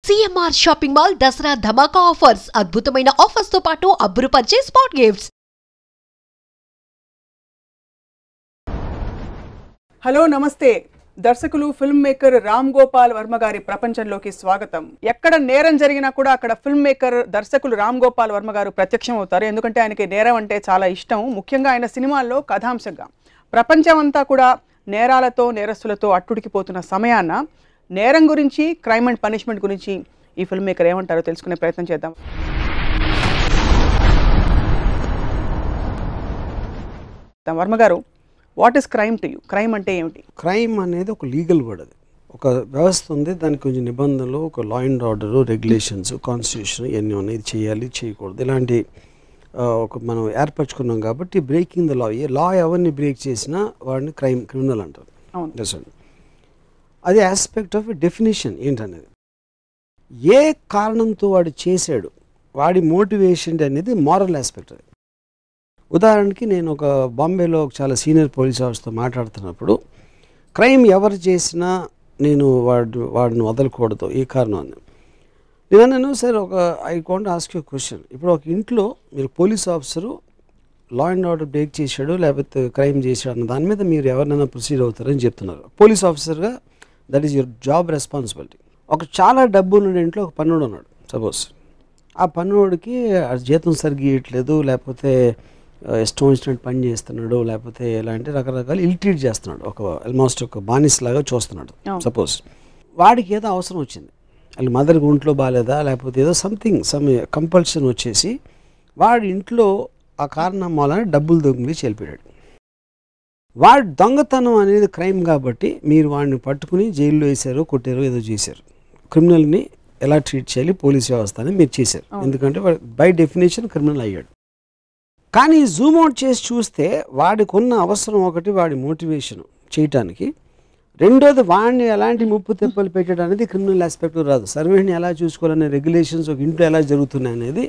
CMR shopping mall Dasara ధమాకా offers. అద్భుతమైన offers తో పాటు అబ్బురుపరిచే స్పాట్ గిఫ్ట్స్. హలో నమస్తే. దర్శకులు ఫిల్మ్ మేకర్ రామ్ గోపాల్ వర్మ గారి ప్రపంచంలోకి స్వాగతం. ఎక్కడ నేరం జరిగినా కూడా అక్కడ ఫిల్మ్ మేకర్ దర్శకులు రామ్ గోపాల్ వర్మ గారు ప్రత్యక్షం అవుతారు. ఎందుకంటే ఆయనకి నేరం అంటే చాలా ఇష్టం. ముఖ్యంగా ఆయన సినిమాల్లో కథాంశంగా ప్రపంచం అంతా కూడా నేరాలతో నేరస్తులతో అట్టుడికిపోతున్న సమయాన నేరం గురించి, క్రైమ్ అండ్ పనిష్మెంట్ గురించి ఈ ఫిల్మ్ మేకర్ ఏమంటారో తెలుసుకునే ప్రయత్నం చేద్దాం. వర్మ గారు, what is crime to you? Crime అంటే ఏమిటి? క్రైమ్ అనేది ఒక లీగల్ వర్డ్. అది ఒక వ్యవస్థ ఉంది, దానికి కొంచెం నిబంధనలు, ఒక law and order, regulations, constitution ఇవన్నీ ఉన్నాయి. ఇది చేయాలి, చేయకూడదు, ఇలాంటి ఒక మనం ఏర్పరచుకున్నాం. కాబట్టి బ్రేకింగ్ ద లా, ఏ లా ఎవరిని బ్రేక్ చేసినా వాడిని క్రిమినల్ అంటారు. అవును, అది ఆస్పెక్ట్ ఆఫ్ డెఫినేషన్ ఏంటనేది, ఏ కారణంతో వాడు చేశాడు, వాడి మోటివేషన్ అనేది మారల్ ఆస్పెక్ట్. అది ఉదాహరణకి నేను ఒక బాంబేలో చాలా సీనియర్ పోలీస్ ఆఫీసర్తో మాట్లాడుతున్నప్పుడు, క్రైమ్ ఎవరు చేసినా నేను వాడిని వదలకూడదు, ఈ కారణం అని నేను అన్నాను. Sir, I want ask you question. ఇప్పుడు ఒక ఇంట్లో మీరు police officer law and order break చేశాడు లేకపోతే క్రైమ్ చేశాడు అన్న దాని మీద మీరు ఎవరినైనా ప్రొసీడ్ అవుతారని చెప్తున్నారు. పోలీస్ ఆఫీసర్గా that is your job responsibility. ఒక చాలా డబ్బు ఉన్న ఇంట్లో ఒక పన్నుడు ఉన్నాడు సపోజ్. ఆ పన్నుడికి జీతం సరిగ్గా ఇవ్వట్లేదు, లేకపోతే ఇష్టం వచ్చినట్టు పని చేస్తున్నాడు, లేకపోతే ఇలాంటి రకరకాల ఇల్ట్రీట్ చేస్తున్నాడు, ఒక ఆల్మోస్ట్ ఒక బానిసలాగా చూస్తున్నాడు సపోజ్. వాడికి ఏదో అవసరం వచ్చింది, వాళ్ళ మదర్కి ఒంట్లో బాగాలేదా, లేకపోతే ఏదో సమ్ కంపల్షన్ వచ్చేసి వాడి ఇంట్లో ఆ కారణం వలన డబ్బులు దొంగిలి చెల్లిపోయాడు. వాడు దొంగతనం అనేది క్రైమ్ కాబట్టి మీరు వాడిని పట్టుకుని జైల్లో వేసారు, కొట్టారు, ఏదో చేశారు. క్రిమినల్ని ఎలా ట్రీట్ చేయాలి పోలీస్ వ్యవస్థ అని మీరు చేశారు, ఎందుకంటే వాడు బై డెఫినేషన్ క్రిమినల్ అయ్యాడు. కానీ జూమ్ అవుట్ చేసి చూస్తే వాడికి ఉన్న అవసరం ఒకటి, వాడి మోటివేషన్ చేయటానికి. రెండోది, వాడిని ఎలాంటి ముప్పు తెప్పలు పెట్టడం అనేది క్రిమినల్ ఆస్పెక్ట్ రాదు. సర్వెంట్ని ఎలా చూసుకోవాలనే రెగ్యులేషన్స్ ఒక ఇంట్లో ఎలా జరుగుతున్నాయి అనేది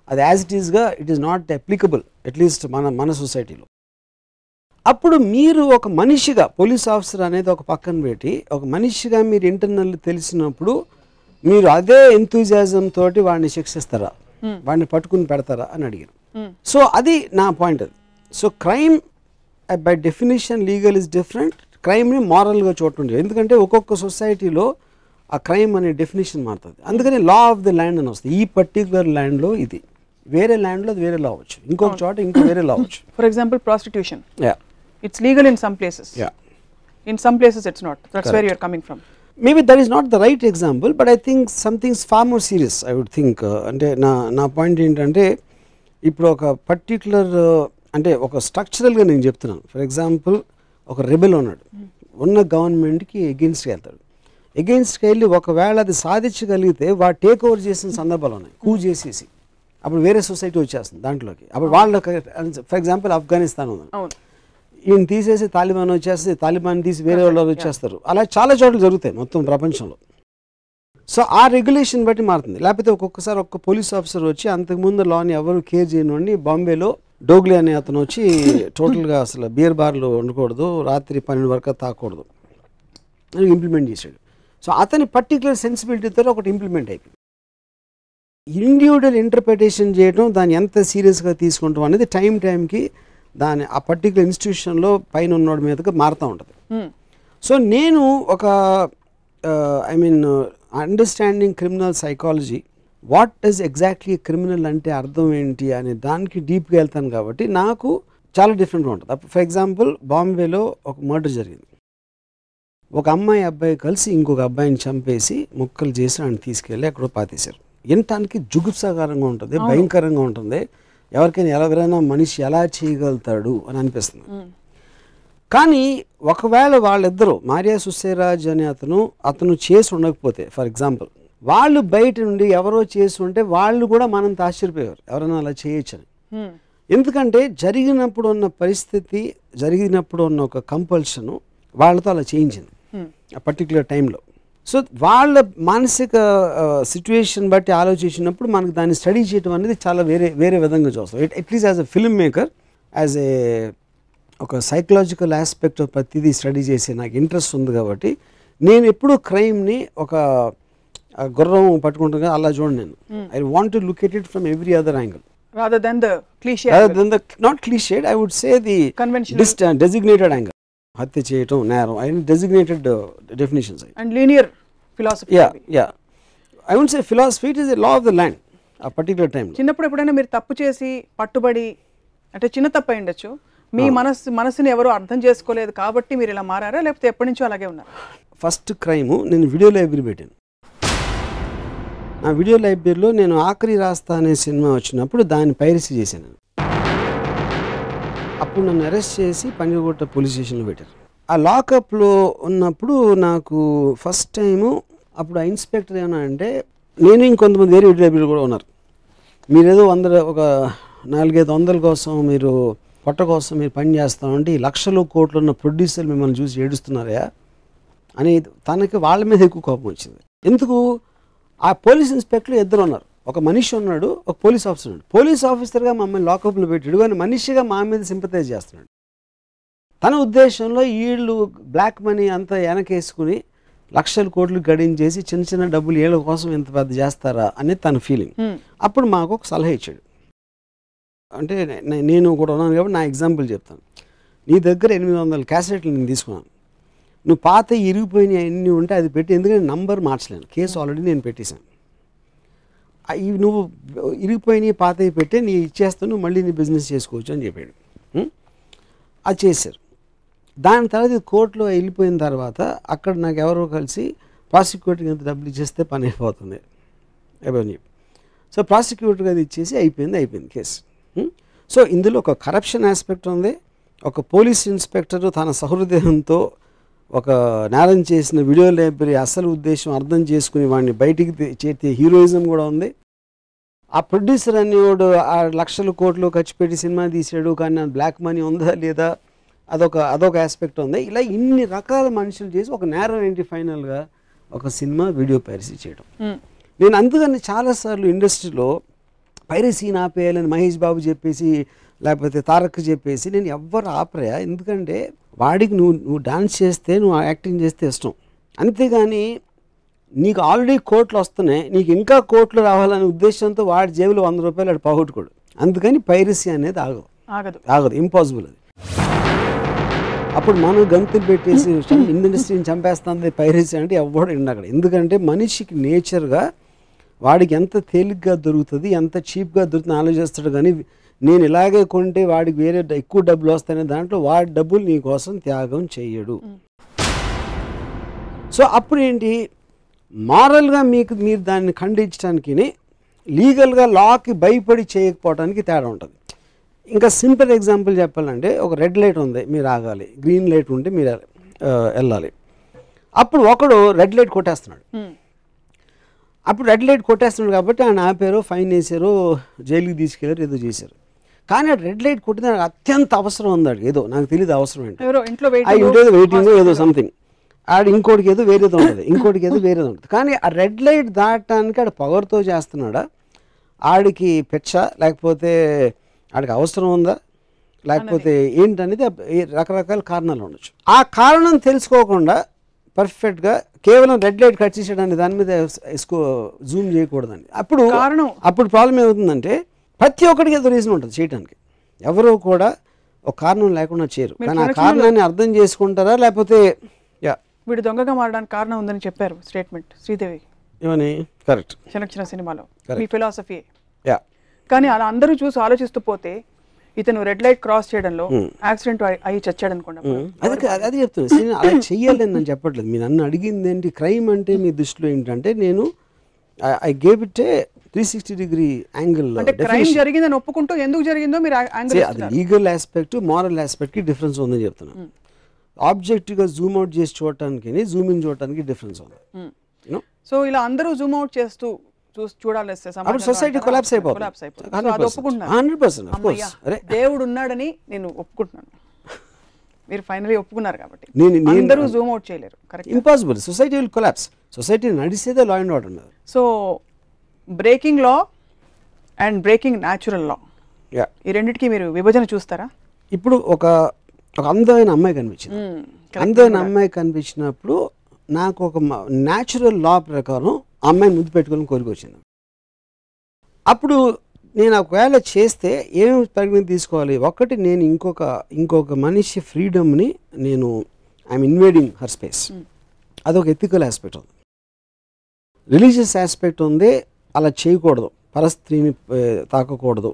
అది యాజ్ ఇట్ ఈస్గా it is not applicable at least మన సొసైటీలో. అప్పుడు మీరు ఒక మనిషిగా, పోలీస్ ఆఫీసర్ అనేది ఒక పక్కన పెట్టి ఒక మనిషిగా మీరు ఇంటర్నల్ తెలిసినప్పుడు మీరు అదే ఎంతూజియాజం తోటి వాడిని శిక్షిస్తారా, వాడిని పట్టుకుని పెడతారా అని అడిగారు. సో అది నా పాయింట్. అది so crime by definition legal is different, క్రైమ్ని మారల్గా చూడండి. ఎందుకంటే ఒక్కొక్క సొసైటీలో ఆ క్రైమ్ అనే డెఫినేషన్ మారుతుంది. అందుకని లా ఆఫ్ ది ల్యాండ్ అని వస్తుంది. ఈ పర్టికులర్ ల్యాండ్లో ఇది, వేరే ల్యాండ్లో అది వేరే లా అవచ్చు, ఇంకొక చోట ఇంకో వేరే లా అవచ్చు. For example prostitution, it's legal in some places, in some places it's not. That's correct. Where you're coming from. Maybe that is not the right example, but I think something's far more serious, I would think. అంటే నా point ఏంటంటే, ఇప్పుడు ఒక particular అంటే ఒక స్ట్రక్చరల్గా నేను చెప్తున్నాను. For example, ఒక రెబెల్ ఉన్నాడు, ఉన్న గవర్నమెంట్కి ఎగెయిన్స్ట్కి వెళ్తాడు. ఎగెయిన్స్ట్కి వెళ్ళి ఒకవేళ అది సాధించగలిగితే వాడు టేక్ ఓవర్ చేసిన సందర్భాలు ఉన్నాయి, కూ చేసేసి అప్పుడు వేరే సొసైటీ వచ్చేస్తుంది దాంట్లోకి. అప్పుడు వాళ్ళకి ఫర్ ఎగ్జాంపుల్ ఆఫ్ఘనిస్తాన్ ఉంది, ఈయన తీసేసి తాలిబాన్ వచ్చేస్తే, తాలిబాన్ తీసి వేరే వాళ్ళు వచ్చేస్తారు. అలా చాలా చోట్ల జరుగుతాయి మొత్తం ప్రపంచంలో. సో ఆ రెగ్యులేషన్ బట్టి మారుతుంది. లేకపోతే ఒక్కొక్కసారి ఒక్క పోలీస్ ఆఫీసర్ వచ్చి అంతకుముందు లాని ఎవరు కేర్ చేయనివ్వండి, బాంబేలో డోగ్లీ అనే అతను వచ్చి టోటల్గా అసలు బియర్ బార్లు ఉండకూడదు, రాత్రి 12 వరకు తాకూడదు అని ఇంప్లిమెంట్ చేశాడు. సో అతని పర్టికులర్ సెన్సిబిలిటీతో ఒకటి ఇంప్లిమెంట్ అయిపోయింది. ఇండివిజువల్ ఇంటర్ప్రిటేషన్ చేయడం, దాన్ని ఎంత సీరియస్గా తీసుకుంటాం అనేది టైంకి దాని ఆ పర్టికులర్ ఇన్స్టిట్యూషన్లో పైన ఉన్నోడి మీదగా మారుతూ ఉంటుంది. సో నేను ఒక understanding criminal psychology, what is exactly criminal అంటే అర్థం ఏంటి అనే దానికి డీప్గా వెళ్తాను. కాబట్టి నాకు చాలా డిఫరెంట్గా ఉంటుంది. ఫర్ ఎగ్జాంపుల్, బాంబేలో ఒక మర్డర్ జరిగింది. ఒక అమ్మాయి అబ్బాయి కలిసి ఇంకొక అబ్బాయిని చంపేసి ముక్కలు చేసి ఆయన తీసుకెళ్ళి ఎక్కడో పాతేశారు. వినటానికి జుగుప్సాకరంగా ఉంటుంది, భయంకరంగా ఉంటుంది. ఎవరికైనా మనిషి ఎలా చేయగలుగుతాడు అని అనిపిస్తుంది. కానీ ఒకవేళ వాళ్ళిద్దరూ, మారియా సుసేరాజ్ అనే అతను చేసి ఉండకపోతే, ఫర్ ఎగ్జాంపుల్ వాళ్ళు బయట నుండి ఎవరో చేసి ఉంటే వాళ్ళు కూడా మనంత ఆశ్చర్యపోయారు, ఎవరైనా అలా చేయొచ్చని. ఎందుకంటే జరిగినప్పుడు ఉన్న పరిస్థితి, జరిగినప్పుడు ఉన్న ఒక కంపల్షను వాళ్ళతో అలా చేయించింది ఆ పర్టికులర్ టైంలో. సో వాళ్ళ మానసిక సిచ్యువేషన్ బట్టి ఆలోచించినప్పుడు మనకు దాన్ని స్టడీ చేయడం అనేది చాలా వేరే విధంగా చూస్తాం. At least as a film maker, as a ఒక సైకలాజికల్ ఆస్పెక్ట్ ప్రతిదీ స్టడీ చేసే నాకు ఇంట్రెస్ట్ ఉంది. కాబట్టి నేను ఎప్పుడూ క్రైమ్ని ఒక గుర్రం పట్టుకుంటుంది అలా చూడండి నేను. I want to look at it from every other angle. rather than the cliche not cliched, I would say the conventional designated angle. హత్య చేయటం నేరం and designated definitions and linear philosophy. yeah I wouldn't say philosophy, it is a law of the land a particular time. చిన్నప్పుడు ఎప్పుడైనా మీరు తప్పు చేసి పట్టుబడి అంటే చిన్న తప్పు అయి ఉండొచ్చు, మీ మనసుని ఎవరో అర్థం చేసుకోలేదు కాబట్టి మీరు ఇలా మారారా లేకపోతే ఎప్పటి నుంచో అలాగే ఉన్నారా? ఫస్ట్ క్రైమ్ నేను వీడియో లైబ్రరీ పెట్టాను. నా వీడియో లైబ్రరీలో నేను ఆఖరి రాస్తా అనే సినిమా వచ్చినప్పుడు దాన్ని పైరసీ చేశాను. అప్పుడు నన్ను అరెస్ట్ చేసి పంజగుట్ట పోలీస్ స్టేషన్లో పెట్టారు. ఆ లాకప్లో ఉన్నప్పుడు నాకు ఫస్ట్ టైము అప్పుడు ఆ ఇన్స్పెక్టర్ ఏమన్నా అంటే, నేను ఇంకొంతమంది వేరే వీడియో లైబ్రరీలో కూడా ఉన్నారు, మీరేదో ఒక 400-500 కోసం మీరు పొట్ట కోసం మీరు పని చేస్తామంటే ఈ లక్షలు కోట్లు ఉన్న ప్రొడ్యూసర్లు మిమ్మల్ని చూసి ఏడుస్తున్నారా అని తనకి వాళ్ళ మీద ఎక్కువ కోపం వచ్చింది. ఎందుకు? ఆ పోలీస్ ఇన్స్పెక్టర్లు ఇద్దరు ఉన్నారు, ఒక మనిషి ఉన్నాడు, ఒక పోలీస్ ఆఫీసర్ ఉన్నాడు. పోలీస్ ఆఫీసర్గా మమ్మల్ని లాకప్లో పెట్టాడు కానీ మనిషిగా మా మీద సింపతైజ్ చేస్తున్నాడు. తన ఉద్దేశంలో వీళ్ళు బ్లాక్ మనీ అంతా వెనకేసుకుని లక్షల కోట్లు గడించేసి చిన్న చిన్న డబ్బులు ఏళ్ళ కోసం ఇంత పెద్ద చేస్తారా అనేది తన ఫీలింగ్. అప్పుడు మాకు ఒక సలహా ఇచ్చాడు. అంటే నేను కూడా ఉన్నాను కాబట్టి నా ఎగ్జాంపుల్ చెప్తాను. నీ దగ్గర 800 క్యాసెట్లు నేను తీసుకున్నాను, నువ్వు పాత ఇరిగిపోయినాయి అన్నీ ఉంటే అది పెట్టి, ఎందుకంటే నంబర్ మార్చలేను, కేసు ఆల్రెడీ నేను పెట్టేశాను. ఇవి నువ్వు ఇరిగిపోయినాయి పాతవి పెట్టే నీ ఇచ్చేస్తాను, నువ్వు మళ్ళీ నీ బిజినెస్ చేసుకోవచ్చు అని చెప్పాడు. అది చేశారు. దాని తర్వాత ఇది కోర్టులో వెళ్ళిపోయిన తర్వాత అక్కడ నాకు ఎవరో కలిసి ప్రాసిక్యూటర్కి ఎంత డబ్బులు ఇచ్చేస్తే పని అయిపోతుంది అవన్నీ. సో ప్రాసిక్యూటర్కి అది ఇచ్చేసి అయిపోయింది కేసు. సో ఇందులో ఒక కరప్షన్ ఆస్పెక్ట్ ఉంది, ఒక పోలీస్ ఇన్స్పెక్టరు తన సహృదయంతో ఒక నేరం చేసిన వీడియో లైబ్రరీ అసలు ఉద్దేశం అర్థం చేసుకుని వాడిని బయటికి చేసే హీరోయిజం కూడా ఉంది. ఆ ప్రొడ్యూసర్ అనేవాడు ఆ లక్షల కోట్లు ఖర్చు పెట్టి సినిమా తీసాడు కానీ బ్లాక్ మనీ ఉందా లేదా అదొక ఆస్పెక్ట్ ఉంది. ఇలా ఇన్ని రకాల మనుషులు చేసి ఒక నేరం ఏంటి ఫైనల్గా ఒక సినిమా వీడియో పైరసీ చేయడం. నేను అందుకని చాలాసార్లు ఇండస్ట్రీలో పైరసీని ఆపేయాలని మహేష్ బాబు చెప్పేసి లేకపోతే తారక్ చెప్పేసి నేను ఎవ్వరు ఆపరా, ఎందుకంటే వాడికి నువ్వు డాన్స్ చేస్తే నువ్వు యాక్టింగ్ చేస్తే ఇష్టం, అంతేగాని నీకు ఆల్రెడీ కోట్లు వస్తున్నాయి నీకు ఇంకా కోట్లు రావాలనే ఉద్దేశంతో వాడి జేబులో 100 రూపాయలు వాడు పోగొట్టుకోడు. అందుకని పైరసీ అనేది ఆగదు, ఇంపాసిబుల్ అది. అప్పుడు మనం గంతులు పెట్టేసి ఇండస్ట్రీని చంపేస్తుంది పైరసీ అంటే ఎవడు అక్కడ. ఎందుకంటే మనిషికి నేచర్గా వాడికి ఎంత తేలిగ్గా దొరుకుతుంది ఎంత చీప్గా దొరుకుతుంది ఆలోచిస్తాడు, కానీ నేను ఇలాగే కొంటే వాడికి వేరే ఎక్కువ డబ్బులు వస్తాయనే దాంట్లో వాడి డబ్బులు నీ కోసం త్యాగం చెయ్యడు. సో అప్పుడు ఏంటి, మారల్గా మీరు దాన్ని ఖండించడానికి లీగల్గా లాకి భయపడి చేయకపోవడానికి తేడా ఉంటుంది. ఇంకా సింపుల్ ఎగ్జాంపుల్ చెప్పాలంటే ఒక రెడ్ లైట్ ఉంది, మీరు ఆగాలి, గ్రీన్ లైట్ ఉంటే మీరు వెళ్ళాలి. అప్పుడు ఒకడు రెడ్ లైట్ కొట్టేస్తున్నాడు, అప్పుడు రెడ్ లైట్ కొట్టేస్తున్నాడు కాబట్టి ఆయన ఆపారు, ఫైన్ వేసారు, జైలుకి తీసుకెళ్ళారు, ఏదో చేశారు. కానీ ఆ రెడ్ లైట్ కొట్టిన అత్యంత అవసరం ఉంది, ఏదో నాకు తెలియదు అవసరం ఏంటి, ఇంట్లో వెయిటింగ్ ఏదో సంథింగ్, ఆడ ఇంకోటికి ఏదో వేరేదో ఉంటుంది, ఇంకోటికి ఏదో వేరేదో ఉంటుంది. కానీ ఆ రెడ్ లైట్ దాటడానికి ఆడ పవర్తో చేస్తున్నాడా, ఆడికి పెచ్చ, లేకపోతే ఆడికి అవసరం ఉందా, లేకపోతే ఏంటనేది రకరకాల కారణాలు ఉండొచ్చు. ఆ కారణం తెలుసుకోకుండా పర్ఫెక్ట్గా కేవలం రెడ్ లైట్ కట్ చేసేయడానికి దాని మీద జూమ్ చేయకూడదండి. అప్పుడు ప్రాబ్లం ఏమవుతుందంటే ప్రతి ఒక్కడికి ఏదో రీజన్ ఉంటుంది చేయడానికి, ఎవరో కూడా ఒక కారణం లేకుండా చేయరు. కానీ ఆ కారణాన్ని అర్థం చేసుకుంటారా, లేకపోతే వీడు దొంగగా మారడానికి కారణం ఉందని చెప్పారు స్టేట్మెంట్ శ్రీదేవి ఏమని, కరెక్ట్, చిన్న సినిమాలో మీ ఫిలాసఫీ. కానీ అలా అందరూ చూసి ఆలోచిస్తూ పోతే ఇతను రెడ్ లైట్ క్రాస్ చేయడంలో యాక్సిడెంట్ అయ్యి చచ్చాడు అనుకోండి. అది చెప్తున్నాను, అలా చెయ్యాలని నేను చెప్పట్లేదు. మీరు నన్ను అడిగింది ఏంటి, క్రైమ్ అంటే మీ దృష్టిలో ఏంటంటే నేను I gave it A 360-degree angle. అంటే క్రైమ్ జరిగిందని ఒప్పుకుంటూ ఎందుకు జరిగిందో మీరు యాంగిల్, అది లీగల్ ఆస్పెక్ట్ మారల్ ఆస్పెక్ట్కి డిఫరెన్స్ ఉందని చెప్తున్నాను. ఆబ్జెక్టివ్గా జూమ్ అవుట్ చేసి చూడటానికి జూమ్ ఇన్ చూడటానికి డిఫరెన్స్ ఉంది. సో ఇలా అందరూ జూమ్ అవుట్ చేస్తూ చూడాలి, సొసైటీ కొలాప్స్ అయిపోతుంది. దేవుడు ఉన్నాడని నేను ఒప్పుకుంటున్నాను, మీరు ఫైనలీ ఒప్పుకున్నారు కాబట్టి అందరూ జూమ్ అవుట్ చేయలేరు, correct, impossible. Society will collapse, society నడిచేదే లా అండ్ ఆర్డర్ ఉన్నది. So breaking law and breaking natural law, ఈ రెండింటికి మీరు విభజన చూస్తారా? ఇప్పుడు ఒక అందమైన అమ్మాయి కనిపించింది, అందమైన అమ్మాయి కనిపించినప్పుడు నాకు ఒక న్యాచురల్ లా ప్రకారం అమ్మాయిని ముద్దు పెట్టుకొని కోరిక వచ్చింది. అప్పుడు నేను ఒకవేళ చేస్తే ఏమేమి పరిగణన తీసుకోవాలి? ఒకటి, నేను ఇంకొక మనిషి ఫ్రీడమ్ని నేను ఐఎమ్ ఇన్వేడింగ్ హర్ స్పేస్, అదొక ఎథికల్ ఆస్పెక్ట్ ఉంది. రిలీజియస్ ఆస్పెక్ట్ ఉంది, అలా చేయకూడదు, పరస్త్రీని తాకకూడదు,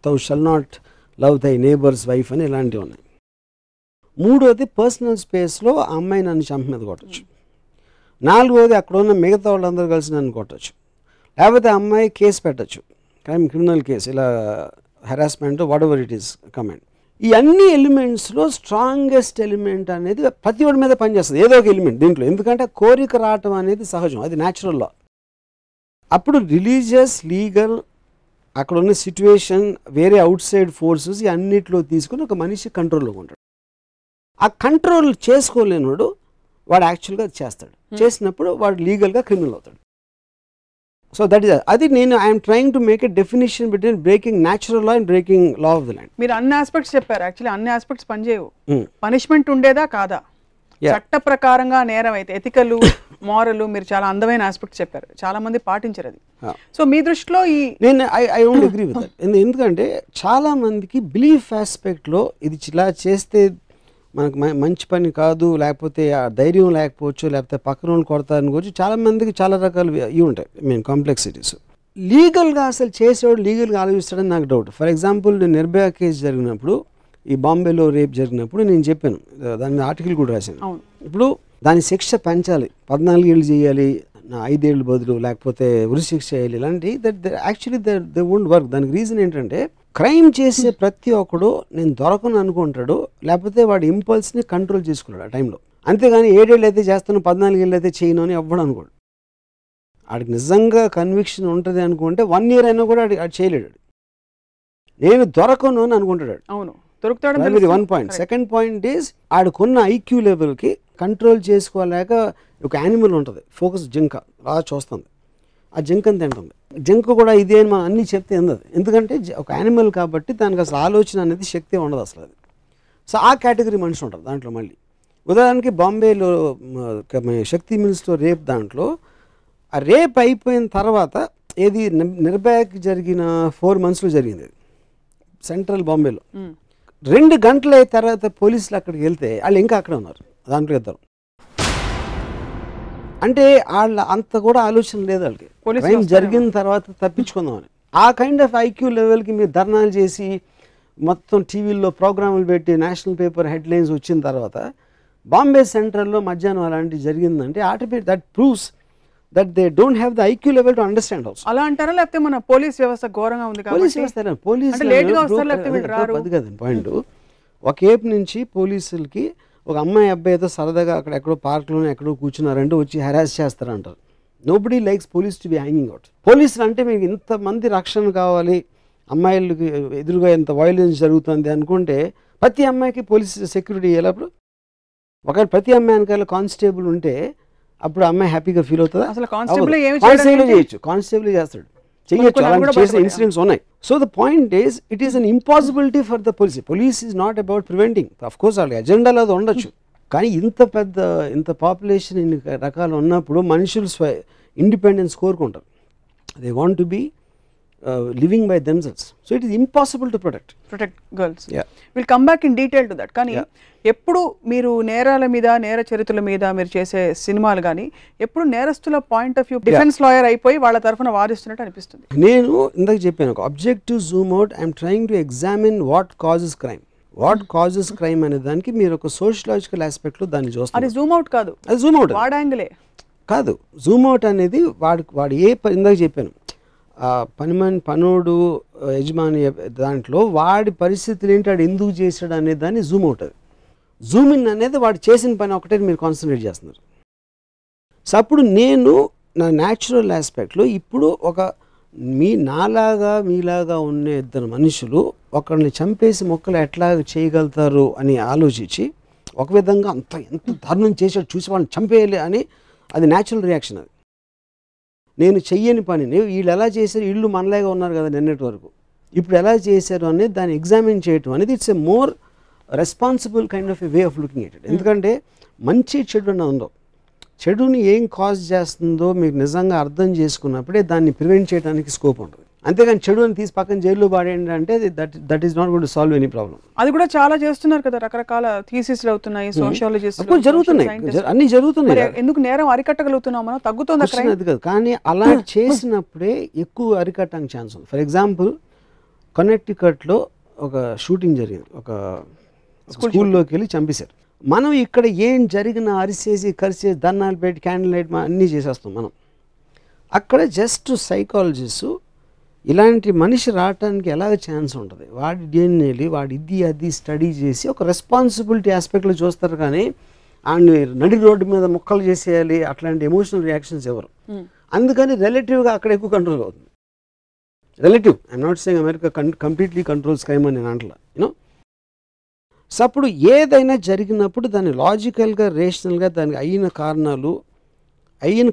thou shall not love thy neighbor's wife అని ఇలాంటివి ఉన్నాయి. మూడోది, పర్సనల్ స్పేస్లో ఆ అమ్మాయి నన్ను చంప మీద కొట్టచ్చు. నాలుగోది, అక్కడ ఉన్న మిగతా వాళ్ళందరూ కలిసి నన్ను కొట్టచ్చు. లేకపోతే అమ్మాయి కేసు పెట్టచ్చు, క్రిమినల్ కేసు, ఇలా harassment, what ever it is comment. ఈ అన్ని ఎలిమెంట్స్లో స్ట్రాంగెస్ట్ ఎలిమెంట్ అనేది ప్రతి వాడి మీద పనిచేస్తుంది, ఏదో ఒక ఎలిమెంట్ దీంట్లో. ఎందుకంటే కోరిక రావటం అనేది సహజం, అది న్యాచురల్ లా. అప్పుడు రిలీజియస్, లీగల్, అక్కడ ఉన్న సిచ్యువేషన్, వేరే అవుట్ సైడ్ ఫోర్సెస్, ఈ అన్నిట్లో తీసుకుని ఒక మనిషి కంట్రోల్లో ఉంటాడు. ఆ కంట్రోల్ చేసుకోలేనివాడు వాడు యాక్చువల్గా చేస్తాడు. చేసినప్పుడు వాడు లీగల్గా క్రిమినల్ అవుతాడు. సో దట్ ఈస్ అది నేను I'm trying to make a definition between breaking natural law and breaking law of the land. మీరు అన్ని ఆస్పెక్ట్స్ చెప్పారు. యాక్చువల్లీ అన్ని ఆస్పెక్ట్స్ పనిచేయవు. పనిష్మెంట్ ఉండేదా కాదా, చట్ట ప్రకారంగా నేరం అయితే, ఎథికల్, మారల్, మీరు చాలా అందమైన ఆస్పెక్ట్స్ చెప్పారు, చాలా మంది పాటించరు అది. సో మీ దృష్టిలో ఈ నేను I don't agree with that. ఎందుకంటే చాలా మందికి బిలీఫ్ ఆస్పెక్ట్లో ఇది ఇలా చేస్తే మనకు మంచి పని కాదు, లేకపోతే ఆ ధైర్యం లేకపోవచ్చు, లేకపోతే పక్కన వాళ్ళు కొడతారని గురించి చాలా మందికి చాలా రకాలు ఇవి ఉంటాయి, కాంప్లెక్సిటీస్. లీగల్గా అసలు చేసేవాడు లీగల్గా ఆలోచిస్తాడని నాకు డౌట్. ఫర్ ఎగ్జాంపుల్, నేను నిర్భయ కేసు జరిగినప్పుడు, ఈ బాంబేలో రేప్ జరిగినప్పుడు నేను చెప్పాను, దాని మీద ఆర్టికల్ కూడా రాశాను. ఇప్పుడు దాని శిక్ష పెంచాలి, 14 ఏళ్ళు చేయాలి, 5 ఏళ్ళు బదులు, లేకపోతే ఉరి శిక్ష చేయాలి, ఇలాంటి that actually they won't work. దానికి రీజన్ ఏంటంటే, క్రైమ్ చేసే ప్రతి ఒక్కడు నేను దొరకను అనుకుంటాడు, లేకపోతే వాడి ఇంపల్స్ని కంట్రోల్ చేసుకున్నాడు ఆ టైంలో. అంతేగాని 7 ఏళ్ళు అయితే చేస్తాను, 14 ఏళ్ళు అయితే చేయను అని ఎవ్వడు అనుకోడు. ఆడికి నిజంగా కన్విక్షన్ ఉంటుంది అనుకుంటే 1 year అయినా కూడా ఆడు చేయలేడు. నేను దొరకను అని అనుకుంటాడు. అవును, దొరుకుతాడు. 1 point. సెకండ్ పాయింట్ ఈజ్, ఆడుకున్న ఐక్యూ లెవెల్కి కంట్రోల్ చేసుకోలేక ఒక యానిమల్ ఉంటుంది, ఫోకస్ జింక, అలా చూస్తుంది, ఆ జింకని తింటుంది. జింక కూడా ఇదే అని మనం అన్నీ చెప్తే అందదు, ఎందుకంటే ఒక యానిమల్ కాబట్టి దానికి అసలు ఆలోచన అనేది శక్తి ఉండదు అసలు అది. సో ఆ కేటగిరీ మనిషి ఉంటుంది దాంట్లో. మళ్ళీ ఉదాహరణకి బాంబేలో శక్తి మిల్స్లో రేప్, దాంట్లో ఆ రేప్ అయిపోయిన తర్వాత, ఏది నిర్భయకి జరిగిన 4 monthsలో జరిగింది, సెంట్రల్ బాంబేలో. 2 గంటల తర్వాత పోలీసులు అక్కడికి వెళ్తే వాళ్ళు ఇంకా అక్కడ ఉన్నారు, దాంట్లో ఇద్దరు. అంటే వాళ్ళ అంత కూడా ఆలోచన లేదు వాళ్ళకి, క్రైమ్ జరిగిన తర్వాత తప్పించుకుందామని. ఆ కైండ్ ఆఫ్ ఐక్యూ లెవెల్కి మీరు ధర్నాలు చేసి, మొత్తం టీవీల్లో ప్రోగ్రాములు పెట్టి, నేషనల్ పేపర్ హెడ్లైన్స్ వచ్చిన తర్వాత బాంబే సెంట్రల్లో మధ్యాహ్నం అలాంటివి జరిగిందంటే automatic that proves that they don't have the IQ level to understand also. అలా అంటారా, లేకపోతే మన పోలీస్ వ్యవస్థ ఘోరంగా ఉంది కాబట్టి? పోలీస్ వ్యవస్థ అది కాదు పాయింట్. ఒక ఏపు నుంచి పోలీసులకి ఒక అమ్మాయి అబ్బాయితో సరదాగా అక్కడ ఎక్కడో పార్క్లోనే ఎక్కడో కూర్చున్నారంటే వచ్చి హెరాస్ చేస్తారంటారు. Nobody likes police to be hanging out. పోలీసులు అంటే మీకు ఇంతమంది రక్షణ కావాలి, అమ్మాయిలకి ఎదురుగా ఎంత వైలెన్స్ జరుగుతుంది అనుకుంటే ప్రతి అమ్మాయికి పోలీస్ సెక్యూరిటీ ఇవ్వాలి. ఒకవేళ ప్రతి అమ్మాయి వెనకాల కానిస్టేబుల్ ఉంటే అప్పుడు అమ్మాయి హ్యాపీగా ఫీల్ అవుతుంది. అసలు కానిస్టేబుల్ చేయొచ్చు, కానిస్టేబుల్ చేస్తాడు, చేయొచ్చు, అలాంటి చేసే ఇన్సిడెంట్స్ ఉన్నాయి. So the point is, it is an impossibility for the police. Police is not about preventing, of course వాళ్ళ ఎజెండాలో అది ఉండొచ్చు, కానీ ఇంత పాపులేషన్ ఇన్ని రకాలు ఉన్నప్పుడు మనుషులు ఇండిపెండెన్స్ కోరుకుంటారు. They want to be living by themselves. So it is impossible to protect girls. We'll come back in detail to that. కానీ ఎప్పుడు మీరు నేరాల మీద, నేర చరిత్రల మీద మీరు చేసే సినిమాలు కానీ ఎప్పుడు నేరస్తుల point of view defence lawyer అయిపోయి వాళ్ళ తరఫున వాదిస్తున్నట్టు అనిపిస్తుంది? నేను ఇందాక చెప్పాను, ఒక objective zoom out, I'm trying to examine what causes crime. What causes crime అనే దానికి మీరు ఒక సోషియలాజికల్ ఆస్పెక్ట్లో దాన్ని చూస్తారు. అది జూమ్ అవుట్ కాదు, అది జూమ్ అవుట్ వాడ్ యాంగిలే కాదు. జూమ్ అవుట్ అనేది వాడు ఇందాక చెప్పాను, పనోడు యజమాని దాంట్లో వాడి పరిస్థితులు ఏంటి, వాడు ఎందుకు చేశాడు అనే దాన్ని జూమ్ అవుట్. అది జూమ్ ఇన్ అనేది వాడు చేసిన పని ఒకటే మీరు కాన్సన్ట్రేట్ చేస్తున్నారు. సో అప్పుడు నేను నా న్యాచురల్ ఆస్పెక్ట్లో ఇప్పుడు ఒక మీలాగా ఉన్న 2 మనుషులు ఒకరిని చంపేసి మొక్కలు ఎట్లా చేయగలుగుతారు అని ఆలోచించి, ఒక విధంగా ఎంత దారుణం చేశాడు చూసి వాళ్ళని చంపేయాలి అని, అది న్యాచురల్ రియాక్షన్. అది నేను చెయ్యని పనిని వీళ్ళు ఎలా చేశారు, వీళ్ళు మనలాగా ఉన్నారు కదా నిన్నటి వరకు, ఇప్పుడు ఎలా చేశారు అనేది దాన్ని ఎగ్జామిన్ చేయటం అనేది it's a more responsible kind of a way of looking at it. ఎందుకంటే మంచి చెడు అన్న ఉందో, చెడుని ఏం కాజ్ చేస్తుందో మీకు నిజంగా అర్థం చేసుకున్నప్పుడే దాన్ని ప్రివెంట్ చేయడానికి స్కోప్ ఉంటుంది. అంతేగాని చెడు అని తీసి పక్కన జైల్లో పాడేయండి అంటే that is not going to solve any problem. అది కూడా చాలా చేస్తున్నారు కదా, రకరకాల థీసిస్లు అవుతున్నాయి, సోషియాలజిస్ట్ జరుగుతున్నాయి, అన్ని జరుగుతున్నాయి. ఎందుకు నేరం అరికట్టగలుగుతున్నాం మనం? తగ్గుతుంది అది కాదు, కానీ అలా చేసినప్పుడే ఎక్కువ అరికట్టడానికి ఛాన్స్ ఉంది. ఫర్ ఎగ్జాంపుల్ కనెక్టికట్లో ఒక షూటింగ్ జరిగింది, ఒక స్కూల్లోకి వెళ్ళి చంపేశారు. మనం ఇక్కడ ఏం జరిగినా అరిసేసి కరిసేసి దన్నాలు పెట్టి క్యాండిల్ లైట్ అన్నీ చేసేస్తాం మనం. అక్కడ జస్ట్ సైకాలజిస్ట్ ఇలాంటి మనిషి రావడానికి ఎలాగ ఛాన్స్ ఉంటుంది, వాడి డిఎన్ఏలు వాడి అది స్టడీ చేసి ఒక రెస్పాన్సిబిలిటీ ఆస్పెక్ట్లో చూస్తారు. కానీ ఆయన నడి రోడ్డు మీద ముక్కలు చేసేయాలి అట్లాంటి ఎమోషనల్ రియాక్షన్స్ ఎవరు. అందుకని రిలేటివ్గా అక్కడ ఎక్కువ కంట్రోల్ అవుతుంది. Relative, I'm not saying America completely controls crime అని నేను అంటలా, యూనో. సో అప్పుడు ఏదైనా జరిగినప్పుడు దాన్ని లాజికల్గా రేషనల్గా దానికి అయిన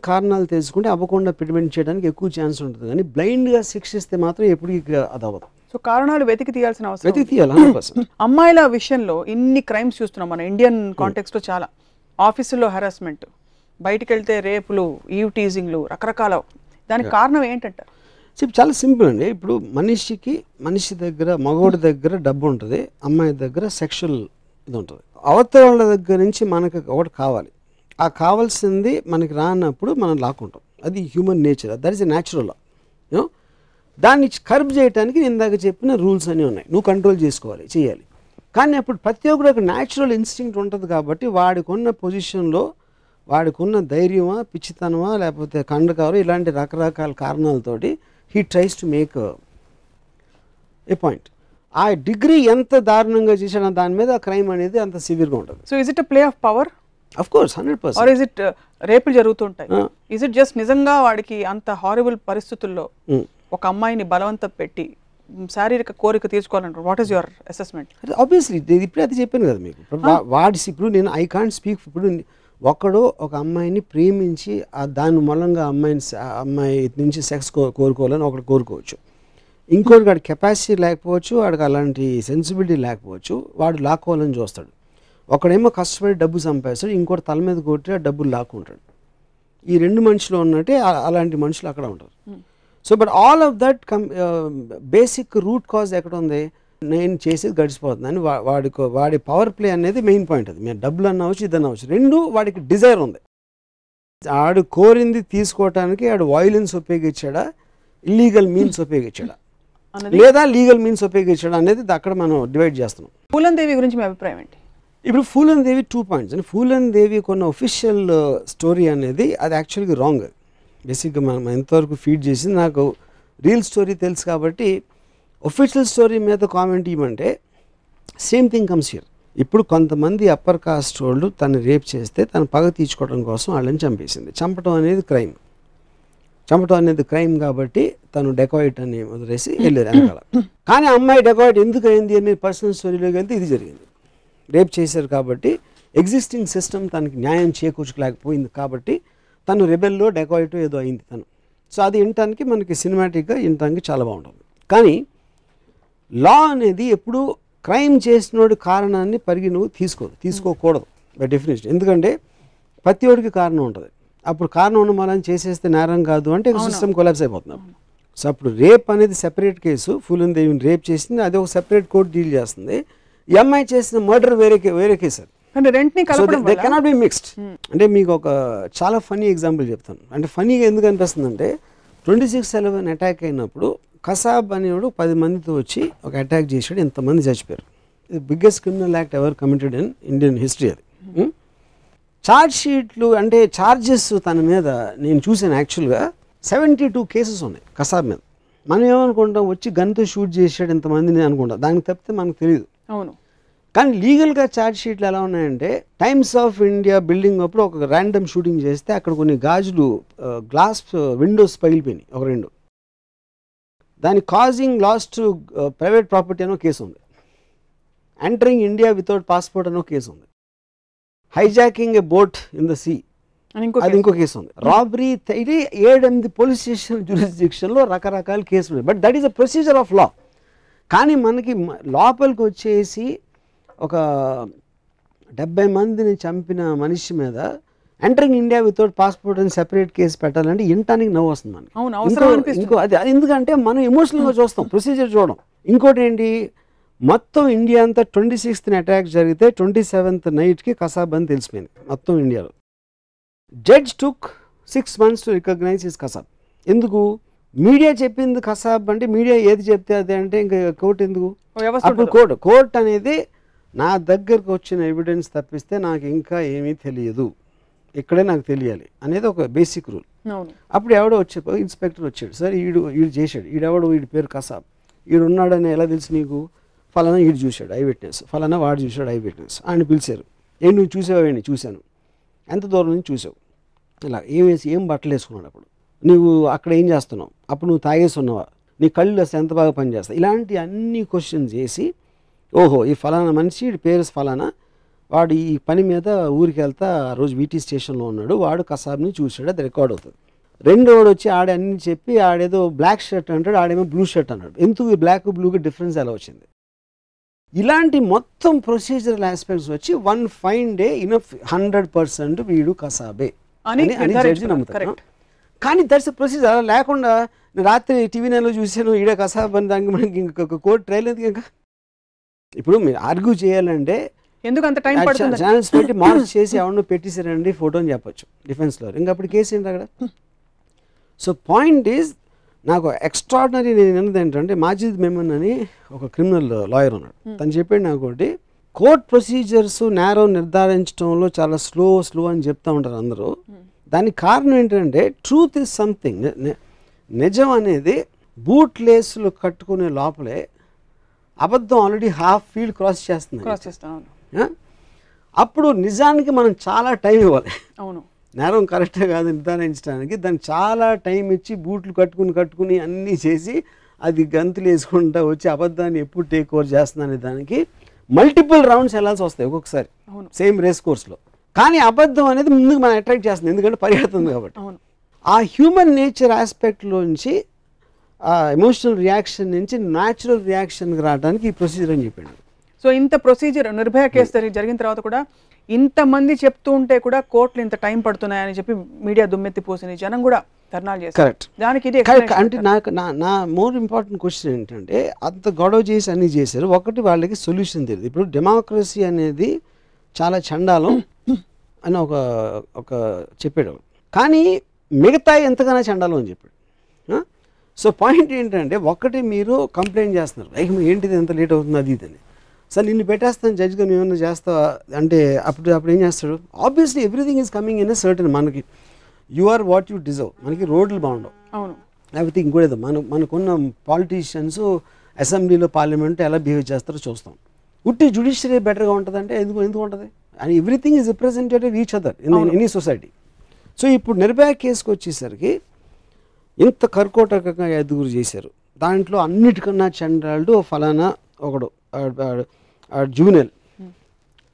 కారణాలు తెలుసుకుంటే అవ్వకుండా ప్రివెంట్ చేయడానికి ఎక్కువ ఛాన్స్ ఉంటుంది. కానీ బ్లైండ్గా శిక్షిస్తే మాత్రం ఎప్పటికీ అది అవ్వదు. సో కారణాలు వెతికి తీయాల్సిన అవసరం, వెతికి తీయాలి 100%. అమ్మాయిల విషయంలో ఇన్ని క్రైమ్స్ చూస్తున్నాం మన ఇండియన్ కాంటెక్స్లో. చాలా ఆఫీసుల్లో హెరాస్మెంట్, బయటికి వెళ్తే రేపులు, ఈవ్ టీజింగ్లు, రకరకాల. దానికి కారణం ఏంటంటారు? చాలా సింపుల్ అండి. ఇప్పుడు మనిషి దగ్గర, మగవాడి దగ్గర డబ్బు ఉంటుంది, అమ్మాయి దగ్గర సెక్షువల్ ఇది ఉంటుంది. అవతల వాళ్ళ దగ్గర నుంచి మనకు ఒకటి కావాలి, ఆ కావాల్సింది మనకి రానప్పుడు మనం లాక్కుంటాం. అది human nature, that is a natural. You know, దాన్ని కర్బ్ చేయడానికి నేను ఇందాక చెప్పిన రూల్స్ అన్నీ ఉన్నాయి, నువ్వు కంట్రోల్ చేసుకోవాలి, చేయాలి. కానీ అప్పుడు ప్రతి ఒక్కరు ఒక న్యాచురల్ ఇన్స్టింక్ట్ ఉంటుంది కాబట్టి వాడికున్న పొజిషన్లో వాడికున్న ధైర్యమా, పిచ్చితనమా, లేకపోతే కండకారు, ఇలాంటి రకరకాల కారణాలతోటి he tries to make a point. ఆ డిగ్రీ ఎంత దారుణంగా చేశాడో దాని మీద క్రైమ్ అనేది అంత సివియర్గా ఉంటుంది. So is it play of power? Of course 100%. Or is it రేపులు జరుగుతుంటాయి, ఇస్ ఇట్ జస్ట్ నిజంగా వాడికి అంత హారబుల్ పరిస్థితుల్లో ఒక అమ్మాయిని బలవంతం పెట్టి శారీరక కోరిక తీర్చుకోవాలంటారు? What is your assessment? Obviously ఇప్పుడే అది చెప్పాను కదా మీకు. ఇప్పుడు నేను ఐ కాంట్ స్పీక్. ఇప్పుడు ఒకడు ఒక అమ్మాయిని ప్రేమించి దాని మూలంగా అమ్మాయి నుంచి సెక్స్ కోరుకోవాలని ఒకటి కోరుకోవచ్చు. ఇంకోటి వాడి కెపాసిటీ లేకపోవచ్చు, వాడికి అలాంటి సెన్సిబిలిటీ లేకపోవచ్చు, వాడు లాక్కోవాలని చూస్తాడు. ఒకడేమో కష్టపడి డబ్బు సంపాదిస్తాడు, ఇంకోటి తల మీద కొట్టి ఆ డబ్బులు లాక్కుంటాడు. ఈ రెండు మనుషులు ఉన్నట్టే అలాంటి మనుషులు అక్కడ ఉంటారు. So but all of that basic root cause ఎక్కడ ఉంది? నేను చేసేది గడిచిపోతుందని వాడి పవర్ ప్లే అనేది మెయిన్ పాయింట్. అది మీరు డబ్బులు అన్నవచ్చు, ఇది అన్నవచ్చు, రెండు వాడికి డిజైర్ ఉంది. ఆడు కోరింది తీసుకోవటానికి ఆడు వైలెన్స్ ఉపయోగించాడా, ఇల్లీగల్ మీన్స్ ఉపయోగించాడా, లేదా లీగల్ మీన్స్ ఉపయోగించాడా అనేది అక్కడ మనం డివైడ్ చేస్తున్నాం. ఫూలన్ దేవి గురించి మీ అభిప్రాయం ఏంటి? ఇప్పుడు ఫూలన్ దేవి 2 పాయింట్స్ అండి. ఫూలన్ దేవి కొన్న ఒఫిషియల్ స్టోరీ అనేది అది యాక్చువల్గా రాంగ్. బేసిక్గా మనం ఎంతవరకు ఫీడ్ చేసింది నాకు రియల్ స్టోరీ తెలుసు కాబట్టి ఒఫిషియల్ స్టోరీ మీద కామెంట్ ఇవ్వమంటే సేమ్ థింగ్ కమ్స్ హియర్. ఇప్పుడు కొంతమంది అప్పర్ కాస్ట్ వాళ్ళు తను రేప్ చేస్తే తను పగ తీర్చుకోవడం కోసం వాళ్ళని చంపేసింది. చంపడం అనేది క్రైమ్ కాబట్టి తను డెకాయిట్ అని వదిలేసి వెళ్ళారు వెనకాల. కానీ అమ్మాయి డెకాయిట్ ఎందుకు అయింది అని పర్సనల్ స్టోరీలోకి వెళ్తే ఇది జరిగింది. రేప్ చేశారు కాబట్టి ఎగ్జిస్టింగ్ సిస్టమ్ తనకి న్యాయం చేకూర్చలేకపోయింది కాబట్టి తను రెబెల్లో డెకాయిట్ ఏదో అయింది తను. సో అది వినటానికి మనకి సినిమాటిక్గా వినటానికి చాలా బాగుంటుంది. కానీ లా అనేది ఎప్పుడు క్రైమ్ చేసినోడి కారణాన్ని నువ్వు తీసుకోకూడదు బై డెఫినేషన్. ఎందుకంటే ప్రతి ఒడికి కారణం ఉంటుంది. అప్పుడు కారణం ఉన్న వాళ్ళని చేసేస్తే నేరం కాదు అంటే సిస్టమ్ కొలాప్స్ అయిపోతున్నాం. సో అప్పుడు రేప్ అనేది సెపరేట్ కేసు. ఫూలన్ దేవిని రేప్ చేసింది, అది ఒక సెపరేట్ కోర్టు డీల్ చేస్తుంది. ఈ అమ్మాయి చేసిన మర్డర్ వేరే case. They cannot be mixed. అంటే మీకు ఒక చాలా ఫన్నీ ఎగ్జాంపుల్ చెప్తాను. అంటే ఫన్నీగా ఎందుకు అనిపిస్తుంది అంటే 26/11 అటాక్ అయినప్పుడు కసాబ్ అనేవాడు 10 మందితో వచ్చి ఒక అటాక్ చేసాడు, ఎంతమంది చచ్చిపోయారు. ఇది biggest criminal act ever committed in Indian history. అది ఛార్జ్ షీట్లు అంటే ఛార్జెస్ తన మీద నేను చూసాను. యాక్చువల్గా 72 కేసెస్ ఉన్నాయి కసాబ్ మీద. మనం ఏమనుకుంటాం, వచ్చి గన్తో షూట్ చేసాడు ఎంతమందిని అనుకుంటాం, దానికి తప్పితే మనకు తెలియదు. అవును. కానీ లీగల్గా ఛార్జ్ షీట్లు ఎలా ఉన్నాయంటే టైమ్స్ ఆఫ్ ఇండియా బిల్డింగ్ అప్పుడు ఒక ర్యాండమ్ షూటింగ్ చేస్తే అక్కడ కొన్ని గాజులు గ్లాస్ విండోస్ పగిలిపోయినాయి ఒక 2. దాని causing loss to private property అనో కేసు ఉంది. ఎంటరింగ్ ఇండియా వితౌట్ పాస్పోర్ట్ అనో కేసు ఉంది. Hijacking a boat in the sea అది ఇంకో కేసు ఉంది. రాబరీ, ఇది 7-8 పోలీస్ స్టేషన్ జ్యూరిస్డిక్షన్లో రకరకాల కేసులు ఉన్నాయి. But that is a procedure of law. కానీ మనకి లోపలికి వచ్చేసి ఒక 70 మందిని చంపిన మనిషి మీద ఎంటరింగ్ ఇండియా వితౌట్ పాస్పోర్ట్ అని సెపరేట్ కేసు పెట్టాలంటే ఇంటానికి నవ్వు వస్తుంది మనకి. అవును, అవసరం అనిపిస్తుంది. ఇంకో అది ఎందుకంటే మనం ఎమోషనల్గా చూస్తాం, ప్రొసీజర్ చూడడం. ఇంకోటి ఏంటి, మొత్తం ఇండియా అంతా 26th అటాక్ జరిగితే 27th నైట్కి కసాబ్ అని తెలిసిపోయింది మొత్తం ఇండియాలో. Judge took 6 months to recognise his Kasab. ఎందుకు? మీడియా చెప్పింది కసాబ్ అంటే మీడియా ఏది చెప్తే అదే అంటే ఇంకా కోర్టు ఎందుకు? అప్పుడు కోర్టు అనేది నా దగ్గరకు వచ్చిన ఎవిడెన్స్ తప్పిస్తే నాకు ఇంకా ఏమీ తెలియదు, ఇక్కడే నాకు తెలియాలి అనేది ఒక బేసిక్ రూల్. అప్పుడు ఎవడో వచ్చి ఇన్స్పెక్టర్ వచ్చాడు, సార్ ఈడు చేశాడు, ఈడెవడు, వీడి పేరు కసాబ్, ఈడు ఉన్నాడని ఎలా తెలుసు నీకు? ఫలానా ఈడు చూశాడు ఐ విట్నెస్, ఫలానా వాడు చూశాడు ఐ విట్నెస్. ఆయన పిలిచారు, నువ్వు చూసావేంటి? చూశాను. ఎంత దూరం నుంచి చూసావు? ఇలా ఏం బట్టలు వేసుకున్నాడు? అప్పుడు నువ్వు అక్కడ ఏం చేస్తున్నావు? అప్పుడు నువ్వు తాగేసి ఉన్నావా? నీ కళ్ళు అసలు ఎంత బాగా పనిచేస్తాయి? ఇలాంటి అన్ని క్వశ్చన్స్ చేసి, ఓహో ఈ ఫలానా మనిషి పేరు ఫలానా, వాడు ఈ పని మీద ఊరికి వెళ్తా ఆ రోజు వీటీ స్టేషన్లో ఉన్నాడు, వాడు కసాబ్ని చూశాడు, అది రికార్డ్ అవుతుంది. రెండోడు వచ్చి ఆడే అన్ని చెప్పి ఆడేదో బ్లాక్ షర్ట్ అంటాడు, ఆడేమో బ్లూ షర్ట్ అన్నాడు. ఎందుకు బ్లాక్ బ్లూకి డిఫరెన్స్ ఎలా వచ్చింది? ఇలాంటి మొత్తం ప్రొసీజరల్ ఆస్పెక్ట్స్ వచ్చి వన్ ఫైన్ డే ఇనఫ్ 100% వీడు కసాబే అని జడ్జి నమ్ముతారు. కానీ దట్స్ ప్రొసీజర్. అలా లేకుండా రాత్రి టీవీ నైన్లో చూసాను ఈడ కసాబ్ అని, దానికి మనకి ఇంకొక కోర్టు ట్రయల్ ఎందుకు? ఇంకా ఇప్పుడు మీరు ఆర్గ్యూ చేయాలంటే ఎందుకు అంత టైం పడుతుంది? ఛానల్స్ పెట్టి మార్క్స్ చేసి ఎవరినో పెట్టేసారండి ఫోటో అని చెప్పొచ్చు డిఫెన్స్లో, ఇంకా అప్పుడు కేసు ఏంటి అక్కడ? సో పాయింట్ ఈజ్, నాకు ఎక్స్ట్రాడినరీ నేను విన్నది ఏంటంటే, మాజిద్ మెమన్ అని ఒక క్రిమినల్ లాయర్ ఉన్నాడు, తను చెప్పాడు నాకు ఒకటి, కోర్ట్ ప్రొసీజర్స్ నేరో నిర్ధారించడంలో చాలా స్లో అని చెప్తూ ఉంటారు అందరూ. దానికి కారణం ఏంటంటే ట్రూత్ ఈజ్ సంథింగ్. నిజం అనేది బూట్ లేసులు కట్టుకునే లోపలే అబద్ధం ఆల్రెడీ హాఫ్ ఫీల్డ్ క్రాస్ చేస్తుంది. అప్పుడు నిజానికి మనం చాలా టైం ఇవ్వాలి. అవును, నేరం కరెక్టే కాదు నిర్ధారించడానికి, దానికి చాలా టైం ఇచ్చి బూట్లు కట్టుకుని అన్నీ చేసి అది గంతులు వేసుకుంటా వచ్చి అబద్ధాన్ని ఎప్పుడు టేక్ ఓవర్ చేస్తుందనే దానికి మల్టిపుల్ రౌండ్స్ వెళ్ళాల్సి వస్తాయి ఒక్కొక్కసారి సేమ్ రేస్ కోర్స్లో. కానీ అబద్ధం అనేది ముందుకు మనం అట్రాక్ట్ చేస్తుంది, ఎందుకంటే పరిగెడుతుంది కాబట్టి. ఆ హ్యూమన్ నేచర్ ఆస్పెక్ట్లోంచి, ఆ ఎమోషనల్ రియాక్షన్ నుంచి న్యాచురల్ రియాక్షన్కి రావడానికి ఈ ప్రొసీజర్ అని చెప్పాడు. సో ఇంత ప్రొసీజర్ నిర్భయ కేసు జరిగిన తర్వాత కూడా ఇంతమంది చెప్తూ ఉంటే కూడా కోర్టులు ఇంత టైం పడుతున్నాయని చెప్పి మీడియా దుమ్మెత్తి పోసిన జనం కూడా ధర్నాలు చేస్తారు. కరెక్ట్. దానికి ఇది అంటే నాకు నా మోర్ ఇంపార్టెంట్ క్వశ్చన్ ఏంటంటే, అంత గొడవ చేసి అన్నీ చేశారు, ఒకటి వాళ్ళకి సొల్యూషన్ తెలియదు. ఇప్పుడు డెమోక్రసీ అనేది చాలా చండాలం అని ఒక చెప్పాడు, కానీ మిగతా ఎంతగానో చండాలం అని చెప్పాడు. సో పాయింట్ ఏంటంటే, ఒకటి మీరు కంప్లైంట్ చేస్తున్నారు, ఏంటిది ఎంత లేట్ అవుతుంది అది ఇదని, సార్ నిన్ను పెట్టేస్తాను జడ్జిగా, నువ్వు ఏమన్నా చేస్తావా అంటే అప్పుడు ఏం చేస్తాడు? Obviously everything is coming in a certain, మనకి you are what you deserve, మనకి రోడ్లు బాగుండవు. అవును, లేకపోతే ఇంకోటి మనకున్న పాలిటీషియన్స్ అసెంబ్లీలో పార్లమెంట్ ఎలా బిహేవ్ చేస్తారో చూస్తాం. ఉట్టి జ్యుడిషియరీ బెటర్గా ఉంటుందంటే ఎందుకు ఉంటుంది? And everything is representative each other in any society. So ఇప్పుడు నిర్భయ కేసుకు వచ్చేసరికి ఇంత కర్కోటకంగా ఎదుగురు చేశారు, దాంట్లో అన్నిటికన్నా చండాలుడు ఫలానా ఒకడు జూనియర్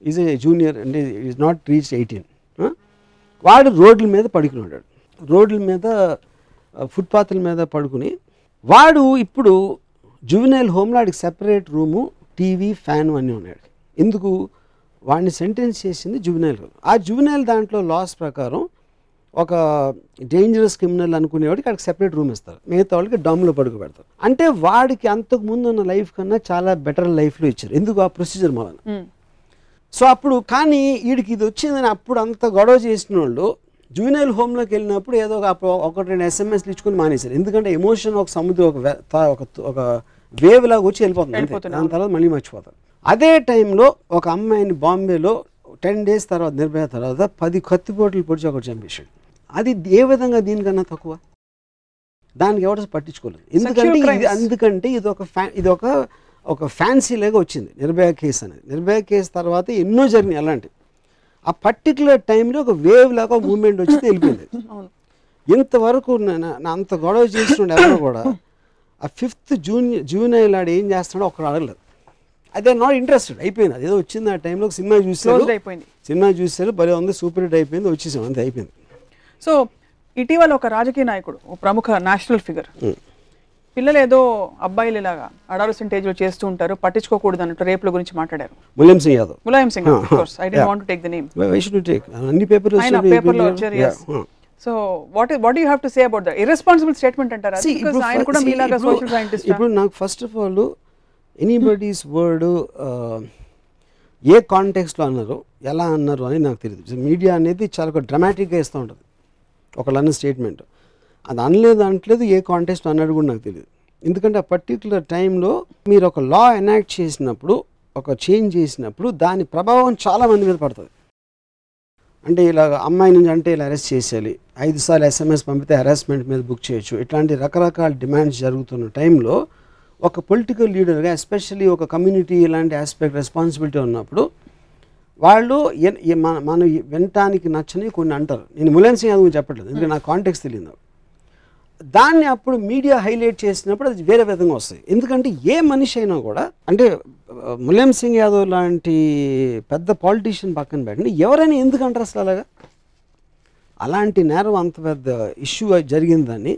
ఈజ్ ఏ జూనియర్ అంటే ఈజ్ నాట్ రీచ్ 18, వాడు రోడ్ల మీద పడుకున్నాడు, రోడ్ల మీద ఫుట్పాత్ల మీద పడుకుని, వాడు ఇప్పుడు జువెనైల్ హోమ్లో వాడికి సెపరేట్ రూము, టీవీ, ఫ్యాను అన్నీ ఉన్నాడు. ఎందుకు? వాడిని సెంటెన్స్ చేసింది జువెనైల్ హోమ్. ఆ జువెనైల్ దాంట్లో లాస్ ప్రకారం ఒక డేంజరస్ క్రిమినల్ అనుకునేవాడికి అక్కడికి సెపరేట్ రూమ్ ఇస్తారు, మిగతా వాళ్ళకి డమ్లో పడుకోబెడతారు. అంటే వాడికి అంతకుముందు ఉన్న లైఫ్ కన్నా చాలా బెటర్ లైఫ్లో ఇచ్చారు. ఎందుకు? ఆ ప్రొసీజర్ వలన. సో అప్పుడు కానీ వీడికి ఇది వచ్చిందని అప్పుడు అంత గొడవ చేసిన వాళ్ళు జూనియల్ హోమ్లోకి వెళ్ళినప్పుడు ఏదో ఒకటి 2 SMSలు ఇచ్చుకొని మానేశారు. ఎందుకంటే ఎమోషన్ ఒక సముద్రం ఒక వేవ్ లాగా వచ్చి వెళ్ళిపోతుంది, దాని తర్వాత మళ్ళీ మర్చిపోతారు. అదే టైంలో ఒక అమ్మాయిని బాంబేలో 10 days తర్వాత నిర్భయ తర్వాత 10 కత్తిపోట్లు పొడిచి ఒకటి చంపేశాడు. అది ఏ విధంగా దీనికన్నా తక్కువ? దానికి ఎవరు పట్టించుకోలేదు. ఎందుకంటే ఇది ఒక ఫ్యాన్సీ లాగా వచ్చింది నిర్భయ కేసు అనేది. నిర్భయ కేసు తర్వాత ఎన్నో జరిగినాయి అలాంటి. ఆ పర్టికులర్ టైంలో ఒక వేవ్ లాగా మూమెంట్ వచ్చి వెళ్ళిపోయింది. ఇంతవరకు అంత గొడవ చేసిన ఎవరు కూడా ఆ 5th జూనియర్ ఆడు ఏం చేస్తున్నాడో ఒకరు అడగలేదు. అదే నాట్ ఇంట్రెస్టెడ్, అయిపోయింది. అదేదో వచ్చింది ఆ టైంలో సినిమా చూసారు, భలే ఉంది, సూపర్ హిట్ అయిపోయింది, వచ్చేసాం, అంతే అయిపోయింది. సో ఇటీవల ఒక రాజకీయ నాయకుడు, ఒక ప్రముఖ నేషనల్ ఫిగర్, పిల్లలు ఏదో అబ్బాయిలు ఇలాగా అడాలసెంట్ ఏజ్ లో చేస్తూ ఉంటారు, పట్టించుకోకూడదు అన్నట్టు రేపుల గురించి మాట్లాడారు. Mulayam Singh Yadav. Mulayam Singh, of course. I didn't want to take the name. Why should you take? అన్ని పేపర్లు ఆయన పేపర్లో వచ్చారు. yes. So what do you have to say about that? Irresponsible statement అంటారా? Because ఆయన కూడా మీలాగా సోషల్ సైంటిస్ట్. ఇప్పుడు నాకు first of all anybody's word ఏ కాంటెక్స్ట్లో అన్నారు, ఎలా అన్నారు అని నాకు తెలియదు. మీడియా అనేది చాలా డ్రామాటిక్గా ఇస్తూ ఉంటుంది ఒకళ్ళు అన్న స్టేట్మెంట్. అది అనలేదు అంటలేదు, ఏ కాంటెక్స్ట్ అన్నాడు కూడా నాకు తెలియదు. ఎందుకంటే ఆ పర్టికులర్ టైంలో మీరు ఒక లా ఎనాక్ట్ చేసినప్పుడు, ఒక చేంజ్ చేసినప్పుడు దాని ప్రభావం చాలా మంది మీద పడుతుంది. అంటే ఇలా అమ్మాయి నుంచి అంటే ఇలా అరెస్ట్ చేసేయాలి, 5 సార్లు SMS పంపితే హెరాస్మెంట్ మీద బుక్ చేయొచ్చు, ఇట్లాంటి రకరకాల డిమాండ్స్ జరుగుతున్న టైంలో ఒక పొలిటికల్ లీడర్గా ఎస్పెషల్లీ ఒక కమ్యూనిటీ ఇలాంటి ఆస్పెక్ట్ రెస్పాన్సిబిలిటీ ఉన్నప్పుడు వాళ్ళు మన వినటానికి నచ్చని కొన్ని అంటారు. నేను ములాయం సింగ్ యాదవ్ చెప్పట్లేదు, ఎందుకంటే నాకు కాంటెక్స్ట్ తెలియదు. దాన్ని అప్పుడు మీడియా హైలైట్ చేసినప్పుడు అది వేరే విధంగా వస్తాయి. ఎందుకంటే ఏ మనిషి అయినా కూడా, అంటే ములాయం సింగ్ యాదవ్ లాంటి పెద్ద పాలిటీషియన్ పక్కన పెట్టండి, ఎవరైనా ఎందుకు అంటారు అసలు అలాగా? అలాంటి నేరం అంత పెద్ద ఇష్యూ జరిగిందని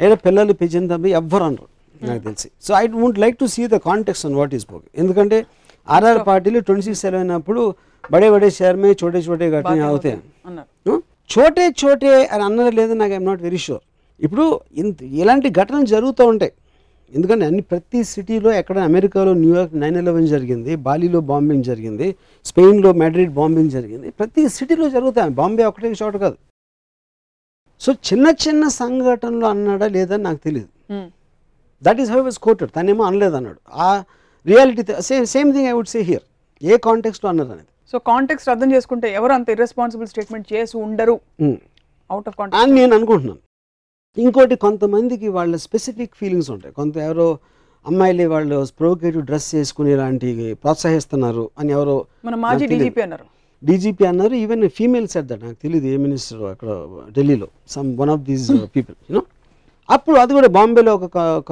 ఏదో పిల్లలు పెంచిన తప్ప ఎవ్వరు అనరు నాకు తెలిసి. So I would like to see the context on what is spoken. ఎందుకంటే ఆర్ఆర్ పార్టీలో 26 అయినప్పుడు బడే బడే షహర్ మే చోటే చోటే ఘటన అవుతాయి. చోటే చోటే అని అన్నది లేదు, నాకు ఐఎమ్ నాట్ వెరీ షూర్. ఇప్పుడు ఇలాంటి ఘటనలు జరుగుతూ ఉంటాయి. ఎందుకంటే ప్రతి సిటీలో, ఎక్కడ అమెరికాలో న్యూయార్క్ 9/11 జరిగింది, బాలీలో బాంబింగ్ జరిగింది, స్పెయిన్లో మాడ్రిడ్ బాంబింగ్ జరిగింది, ప్రతి సిటీలో జరుగుతాయి. బాంబే ఒకటే చోట కాదు. సో చిన్న చిన్న సంఘటనలు అన్నాడా లేదని నాకు తెలియదు. That is how was quoted. తనేమో అనలేదు అన్నాడు. ఆ reality same thing I would say here. ఏ కాంటెక్స్ట్లో అన్నారు అనేది. సో కాంటెక్స్ట్ అర్థం చేసుకుంటే ఎవరు అంత ఇర్రెస్పాన్సిబుల్ స్టేట్మెంట్ చేసి ఉండరు అవుట్ ఆఫ్ కాంటెక్స్ట్ అని నేను అనుకుంటున్నాను. ఇంకోటి, కొంతమందికి వాళ్ళ స్పెసిఫిక్ ఫీలింగ్స్ ఉంటాయి. కొంత ఎవరో అమ్మాయిలే వాళ్ళు ప్రొవోకేటివ్ డ్రెస్ చేసుకుని ఇలాంటి ప్రోత్సహిస్తున్నారు అని ఎవరో మన మాజీ డీజీపీ అన్నారు. ఈవెన్ ఫీమేల్ సెట్ దట్, నాకు తెలియదు ఏ మినిస్టర్ అక్కడ ఢిల్లీలో, one of these people you know. అప్పుడు అది కూడా బాంబేలో ఒక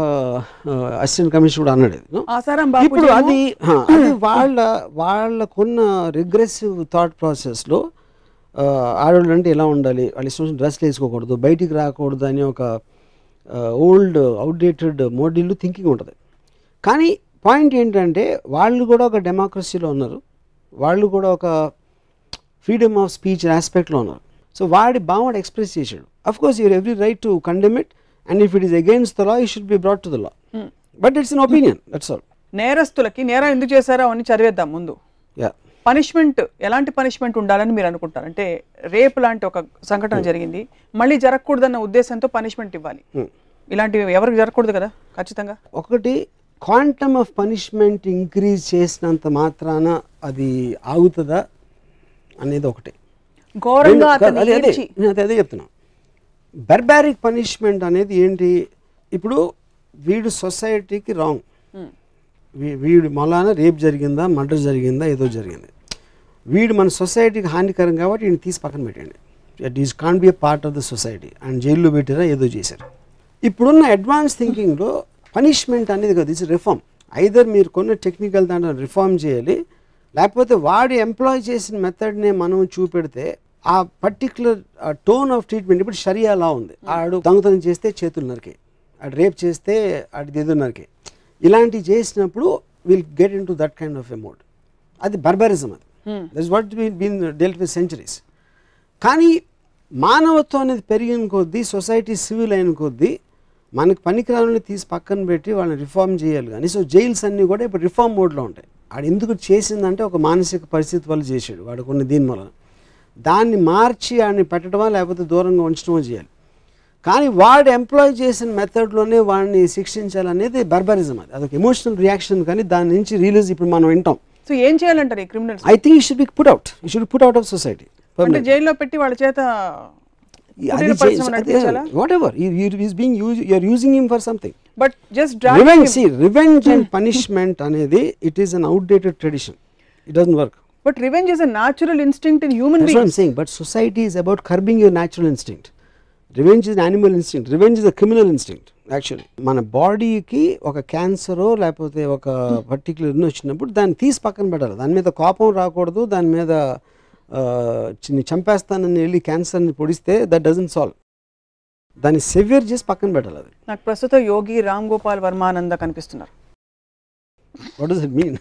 అసిస్టెంట్ కమిషనర్ కూడా అన్నాడు. ఇప్పుడు అది వాళ్ళకున్న రిగ్రెసివ్ థాట్ ప్రాసెస్లో ఆడవాళ్ళు అంటే ఎలా ఉండాలి, వాళ్ళ ఇష్టం డ్రెస్లు వేసుకోకూడదు, బయటికి రాకూడదు అని ఒక ఓల్డ్ అవుట్డేటెడ్ మోడల్ థింకింగ్ ఉంటుంది. కానీ పాయింట్ ఏంటంటే వాళ్ళు కూడా ఒక డెమోక్రసీలో ఉన్నారు, వాళ్ళు కూడా ఒక ఫ్రీడమ్ ఆఫ్ స్పీచ్ ఆస్పెక్ట్లో ఉన్నారు. సో వాడి భావన ఎక్స్ప్రెస్ చేశాడు. Of course you every right to condemn it, and if it is against the law you should be brought to the law, but it's an opinion, that's all. నేరస్తులకి నేరం ఎందుకు చేశారో అని చదివేద్దాం ముందు. పనిష్మెంట్, ఎలాంటి పనిష్మెంట్ ఉండాలని మీరు అనుకుంటారు? అంటే రేప్ లాంటి ఒక సంఘటన జరిగింది, మళ్ళీ జరగకూడదన్న ఉద్దేశంతో పనిష్మెంట్ ఇవ్వాలి. ఇలాంటివి ఎవరికి జరగకూడదు కదా ఖచ్చితంగా. ఒకటి, క్వాంటమ్ ఆఫ్ పనిష్మెంట్ ఇంక్రీజ్ చేసినంత మాత్రాన అది ఆగుతుందా అనేది ఒకటి. అదే చెప్తున్నా. బర్బారిక్ పనిష్మెంట్ అనేది ఏంటి? ఇప్పుడు వీడు సొసైటీకి రాంగ్, వీడు మొలాన రేప్ జరిగిందా, మర్డర్ జరిగిందా, ఏదో జరిగింది, వీడు మన సొసైటీకి హానికరం కాబట్టి వీడిని తీసి పక్కన పెట్టండి. It is can't be a part of the society and జైల్లో పెట్టారా ఏదో చేశారు. ఇప్పుడున్న అడ్వాన్స్ థింకింగ్లో పనిష్మెంట్ అనేది కదా, ఇట్స్ రిఫార్మ్. ఐదర్ మీరు కొన్ని టెక్నికల్ దాంట్లో రిఫార్మ్ చేయాలి, లేకపోతే వాడు ఎంప్లాయ్ చేసిన మెథడ్నే మనం చూపెడితే ఆ పర్టికులర్ టోన్ ఆఫ్ ట్రీట్మెంట్. ఇప్పుడు షరియా లా ఉంది, ఆడు దొంగతనం చేస్తే చేతులు నరికే, ఆడు రేప్ చేస్తే ఆడి ఎదురు నరికే, ఇలాంటివి చేసినప్పుడు will get into that kind of a mode. అది బర్బరిజం. అది that's what been dealt with centuries. కానీ మానవత్వం అనేది పెరిగిన కొద్దీ, సొసైటీ సివిల్ అయిన కొద్దీ మనకు పనికిరాలని తీసి పక్కన పెట్టి వాళ్ళని రిఫార్మ్ చేయాలి. కానీ సో జైల్స్ అన్నీ కూడా ఇప్పుడు రిఫార్మ్ మోడ్లో ఉంటాయి. ఆడు ఎందుకు చేసిందంటే ఒక మానసిక పరిస్థితి వల్ల చేశాడు వాడు కొన్ని దీని వలన. దాన్ని మార్చి ఆడిని పెట్టడమా లేకపోతే దూరంగా ఉంచడమో చేయాలి. కానీ వాడు ఎంప్లాయ్ చేసిన మెథడ్లోనే వాడిని శిక్షించాలనేది బర్బరిజం. అది అదొక ఎమోషనల్ రియాక్షన్. కానీ దాని నుంచి రిలీజ్ ఇప్పుడు మనం వింటాం. సో ఏం చేయాలంటారు ఈ criminals? I think you should be put out, you should put out of society. అంటే జైల్లో పెట్టి వాళ్ళ చేత whatever he is being used, you are using him for something, but just revenge and punishment anedi it is an outdated tradition, it doesn't work. But revenge is a natural instinct in human beings. That's what I'm saying, but society is about curbing your natural instinct. Revenge is an animal instinct, revenge is a criminal instinct actually. Mana body ki oka cancer o లేకపోతే ఒక particular in వచ్చినప్పుడు దాన్ని తీసి పక్కన పెట్టాలి. దాని మీద కోపం రాకూడదు, దాని మీద చంపేస్తానని వెళ్ళి క్యాన్సర్ని పొడిస్తే దట్ డజంట్ సాల్వ్. దాన్ని సెవియర్ చేసి పక్కన పెట్టాలి. అది నాకు ప్రస్తుతం యోగి రామ్ గోపాల్ వర్మానంద కనిపిస్తున్నారు. What does it mean?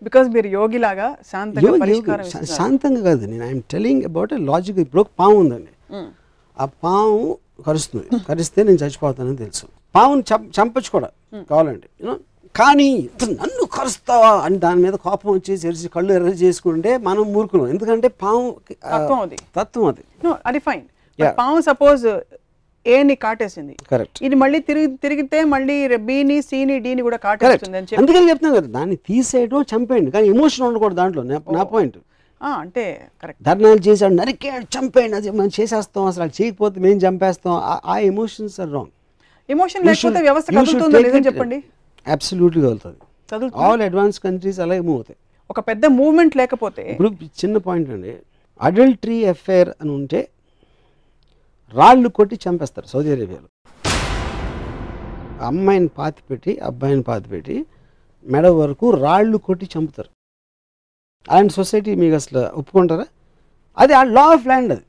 Because మీరు యోగి లాగా శాంతంగా పరిష్కారం ఇస్తున్నారు. శాంతంగా కాదు, నేను I'm telling about a logic. ఇప్పుడు ఒక పాము ఉందండి, ఆ పాము కరుస్తుంది, కరిస్తే నేను చచ్చిపోతానని తెలుసు. పాముని చంపచ్చు కూడా కావాలండి, యూనో. కానీ నన్ను కరుస్తావా అని దాని మీద కోపం వచ్చేసి ఎరిసి కళ్ళు ఎర్ర చేసుకుంటే మనం మూర్ఖులం. ఎందుకంటే పాము తత్వం అది. అది ఫైన్. పాము సపోజ్ ఏని కాటేసింది, కరెక్ట్, ఇది మళ్ళీ తిరిగితే మళ్ళీ బిని సిని డిని కూడా కాటేస్తుంది అని చెప్పి అందుకని చెప్తాను కదా, దాన్ని తీసేయడం చంపేయండి, కానీ ఎమోషన్ ఉండకూడదు దాంట్లో. నా పాయింట్ అంటే కరెక్ట్. ధర్నాలు చేసాడు, నరికేడు, చంపేయండి, అది మనం చేసేస్తాం, అసలు చేయకపోతే మేము చంపేస్తాం. ఆ ఎమోషన్స్ ఆర్ రాంగ్. ఎమోషన్ లేకపోతే వ్యవస్థ కదులుతుందో లేదని చెప్పండి. అబ్సల్యూట్లీ కదులుతుంది. ఆల్ అడ్వాన్స్ కంట్రీస్ అలాగే మూవ్ అవుతాయి. ఒక పెద్ద మూవ్మెంట్ లేకపోతే. ఇప్పుడు చిన్న పాయింట్ అండి, అడల్టరీ అఫైర్ అని ఉంటే రాళ్ళు కొట్టి చంపేస్తారు సౌదీ అరేబియాలో. అమ్మాయిని పాతిపెట్టి అబ్బాయిని పాతిపెట్టి మెడ వరకు రాళ్ళు కొట్టి చంపుతారు. అలాంటి సొసైటీ మీకు అసలు ఒప్పుకుంటారా? అది ఆ లా ఆఫ్ ల్యాండ్. అది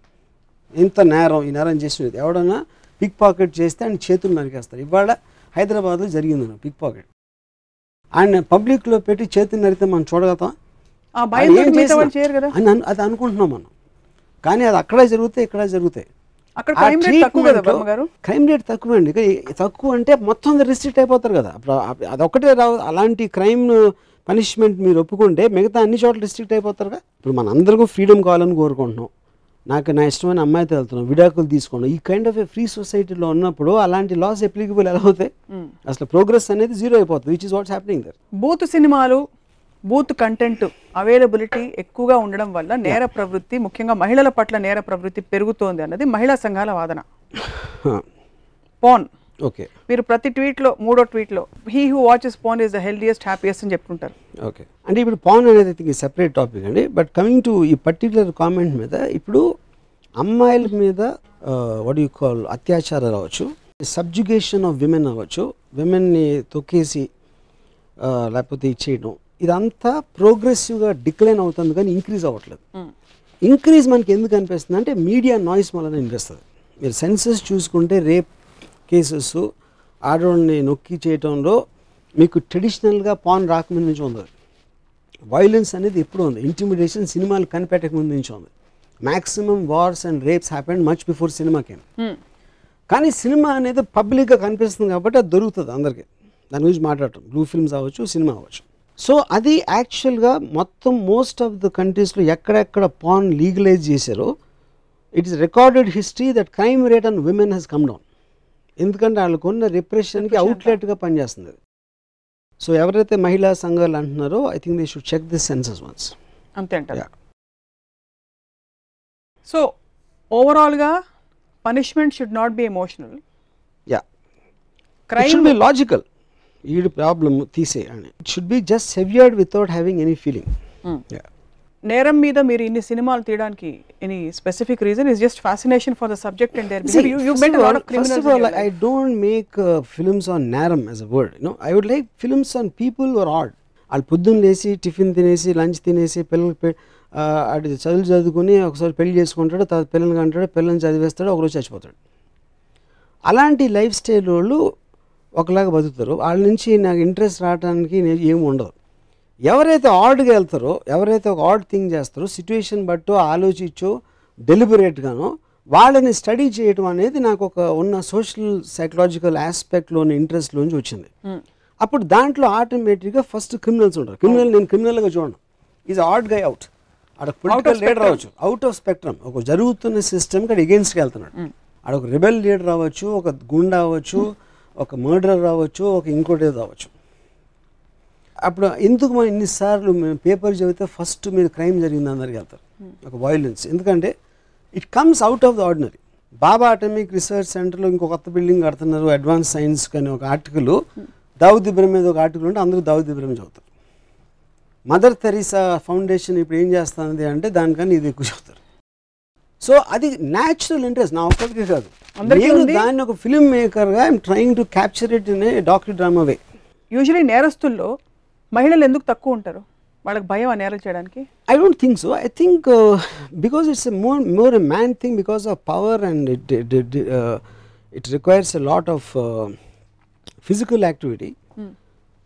ఇంత నేరం, ఈ నేరం చేసినది ఎవడన్నా పిక్ పాకెట్ చేస్తే ఆయన చేతులు నరికేస్తారు. ఇవాళ హైదరాబాద్లో జరిగింది పిక్ పాకెట్. ఆయన పబ్లిక్లో పెట్టి చేతులు నరికితే మనం చూడగలుగుతాం అని అది అనుకుంటున్నాం మనం. కానీ అది అక్కడ జరుగుతాయి, ఇక్కడ జరుగుతాయి. క్రైమ్ రేట్ తక్కువ అండి. తక్కువ అంటే మొత్తం రిస్ట్రిక్ట్ అయిపోతారు కదా. అదొక్కటే రావు. అలాంటి క్రైమ్ పనిష్మెంట్ మీరు ఒప్పుకుంటే మిగతా అన్ని చోట్ల రిస్ట్రిక్ట్ అయిపోతారుగా. ఇప్పుడు మన అందరికీ ఫ్రీడమ్ కావాలని కోరుకుంటున్నాం. నాకు నా ఇష్టమైన అమ్మాయితో వెళ్తున్నాం, విడాకులు తీసుకోండి. ఈ కైండ్ ఆఫ్ ఏ ఫ్రీ సొసైటీలో ఉన్నప్పుడు అలాంటి లాస్ అప్లికబుల్ ఎలా అవుతాయి? అసలు ప్రోగ్రెస్ అనేది జీరో అయిపోతుంది, which is what's happening there. Both సినిమాలు, బూత్ కంటెంట్ అవైలబిలిటీ ఎక్కువగా ఉండడం వల్ల నేర ప్రవృత్తి, ముఖ్యంగా మహిళల పట్ల నేర ప్రవృత్తి పెరుగుతోంది అన్నది మహిళా సంఘాల వాదన. పోన్, ఓకే, మీరు ప్రతి ట్వీట్లో, మూడో ట్వీట్లో he who watches porn is the healthiest happiest అని చెప్పుకుంటారు. ఓకే, అంటే ఇప్పుడు పాన్ అనేది ఐ సెపరేట్ టాపిక్ అండి. బట్ కమింగ్ టు ఈ పర్టికులర్ కామెంట్ మీద, ఇప్పుడు అమ్మాయిల మీద వాట్ యు కాల్ అత్యాచారాలు అవ్వచ్చు, సబ్జుగేషన్ ఆఫ్ విమెన్ అవ్వచ్చు, విమెన్ని తొక్కేసి లేకపోతే ఇచ్చేయడం, ఇదంతా ప్రోగ్రెసివ్గా డిక్లైన్ అవుతుంది కానీ ఇంక్రీజ్ అవ్వట్లేదు. ఇంక్రీజ్ మనకి ఎందుకు అనిపిస్తుంది అంటే మీడియా నాయిస్ వల్ల అనిపిస్తుంది. మీరు సెన్సస్ చూసుకుంటే రేప్ కేసెస్, ఆడవాళ్ళని నొక్కి చేయటంలో మీకు ట్రెడిషనల్గా పాన్ రాకముందు నుంచి ఉంది. వైలెన్స్ అనేది ఎప్పుడు ఉంది, ఇంటిమిడేషన్ సినిమాలు కనిపెట్టక ముందు నుంచి ఉంది. Maximum wars and rapes happened much before cinema came. కానీ సినిమా అనేది పబ్లిక్గా కనిపిస్తుంది కాబట్టి అది దొరుకుతుంది అందరికీ. దాని గురించి మాట్లాడటం, బ్లూ ఫిల్మ్స్ అవ్వచ్చు, సినిమా అవ్వచ్చు. సో అది యాక్చువల్గా మొత్తం మోస్ట్ ఆఫ్ ద కంట్రీస్లో ఎక్కడెక్కడ పాన్ లీగలైజ్ చేశారో it is recorded history that crime rate on women has come down. ఎందుకంటే వాళ్ళకు ఉన్న రిప్రెషన్కి అవుట్లెట్గా పనిచేస్తుంది. సో ఎవరైతే మహిళా సంఘాలు అంటున్నారో I think they should check this census once. అంతే అంటారు. సో ఓవరాల్గా punishment should not be emotional. Yeah, crime should be logical. ఈడు ప్రాబ్లమ్ తీసే అని it should be just severed without having any feeling. నేరం మీద మీరు ఇన్ని సినిమాలు తీయడానికి any specific reason? Is just fascination for the subject and their behaviour. You met a lot of criminals. First of all, I don't make films on naram as a word, you know. I would like films on people who are odd. వాళ్ళు పొద్దున్న లేసి tiffin తినేసి lunch తినేసి పిల్లలు అటు చదువుకుని ఒకసారి పెళ్లి చేసుకుంటాడు, తర్వాత పిల్లల్ని కంటాడు, పిల్లల్ని చదివేస్తాడు, ఒకరోజు చచ్చిపోతాడు. అలాంటి లైఫ్ స్టైల్ వాళ్ళు ఒకలాగా బతుకుతారు. వాళ్ళ నుంచి నాకు ఇంట్రెస్ట్ రావడానికి ఏమి ఉండదు. ఎవరైతే ఆడ్గా వెళ్తారో, ఎవరైతే ఒక ఆడ్ థింగ్ చేస్తారో, సిచ్యువేషన్ బట్టో ఆలోచించో డెలిబరేట్గానో వాళ్ళని స్టడీ చేయడం అనేది నాకు ఒక ఉన్న సోషల్ సైకలాజికల్ ఆస్పెక్ట్లోని ఇంట్రెస్ట్లోంచి వచ్చింది. అప్పుడు దాంట్లో ఆటోమేటిక్గా ఫస్ట్ క్రిమినల్స్ ఉంటారు. నేను క్రిమినల్గా చూడను, ఈజ్ ఆడ్ గై అవుట్. అక్కడ పొలిటికల్ లీడర్ అవ్వచ్చు, అవుట్ ఆఫ్ స్పెక్ట్రమ్, ఒక జరుగుతున్న సిస్టమ్కి అది ఎగెన్స్ట్కి వెళ్తున్నాడు. అక్కడ ఒక రెబెల్ లీడర్ అవ్వచ్చు, ఒక గుండా అవ్వచ్చు, ఒక మర్డర్ రావచ్చు, ఒక ఇంకోటి రావచ్చు. అప్పుడు ఎందుకు మనం ఇన్నిసార్లు పేపర్ చదివితే ఫస్ట్ మీరు క్రైమ్ జరిగింది అందరికి వెళ్తారు, ఒక వైలెన్స్. ఎందుకంటే it comes out of the ordinary. Baba atomic research సెంటర్లో ఇంకో కొత్త బిల్డింగ్ కడుతున్నారు, అడ్వాన్స్ సైన్స్ కానీ ఒక ఆర్టికల్, దావుద్ ఇబ్రహీం మీద ఒక ఆర్టికల్ ఉంటే అందరూ దావుద్ ఇబ్రహీం చదువుతారు. మదర్ తెరీసా ఫౌండేషన్ ఇప్పుడు ఏం చేస్తుంది అంటే దానికన్నా ఇది ఎక్కువ చదువుతారు. సో అది న్యాచురల్ ఇంట్రెస్ట్, నా ఒక్కడికే కాదు, నేను దాన్ని ఒక ఫిల్మ్ మేకర్గా I'm trying to capture it in a doctor drama way. Usually నేరస్తుల్లో మహిళలు ఎందుకు తక్కువ ఉంటారు? వాళ్ళకి భయం ఆ నేరాలు చేయడానికి? I don't think so. I think because it's more a man thing because of power and it requires a lot of physical activity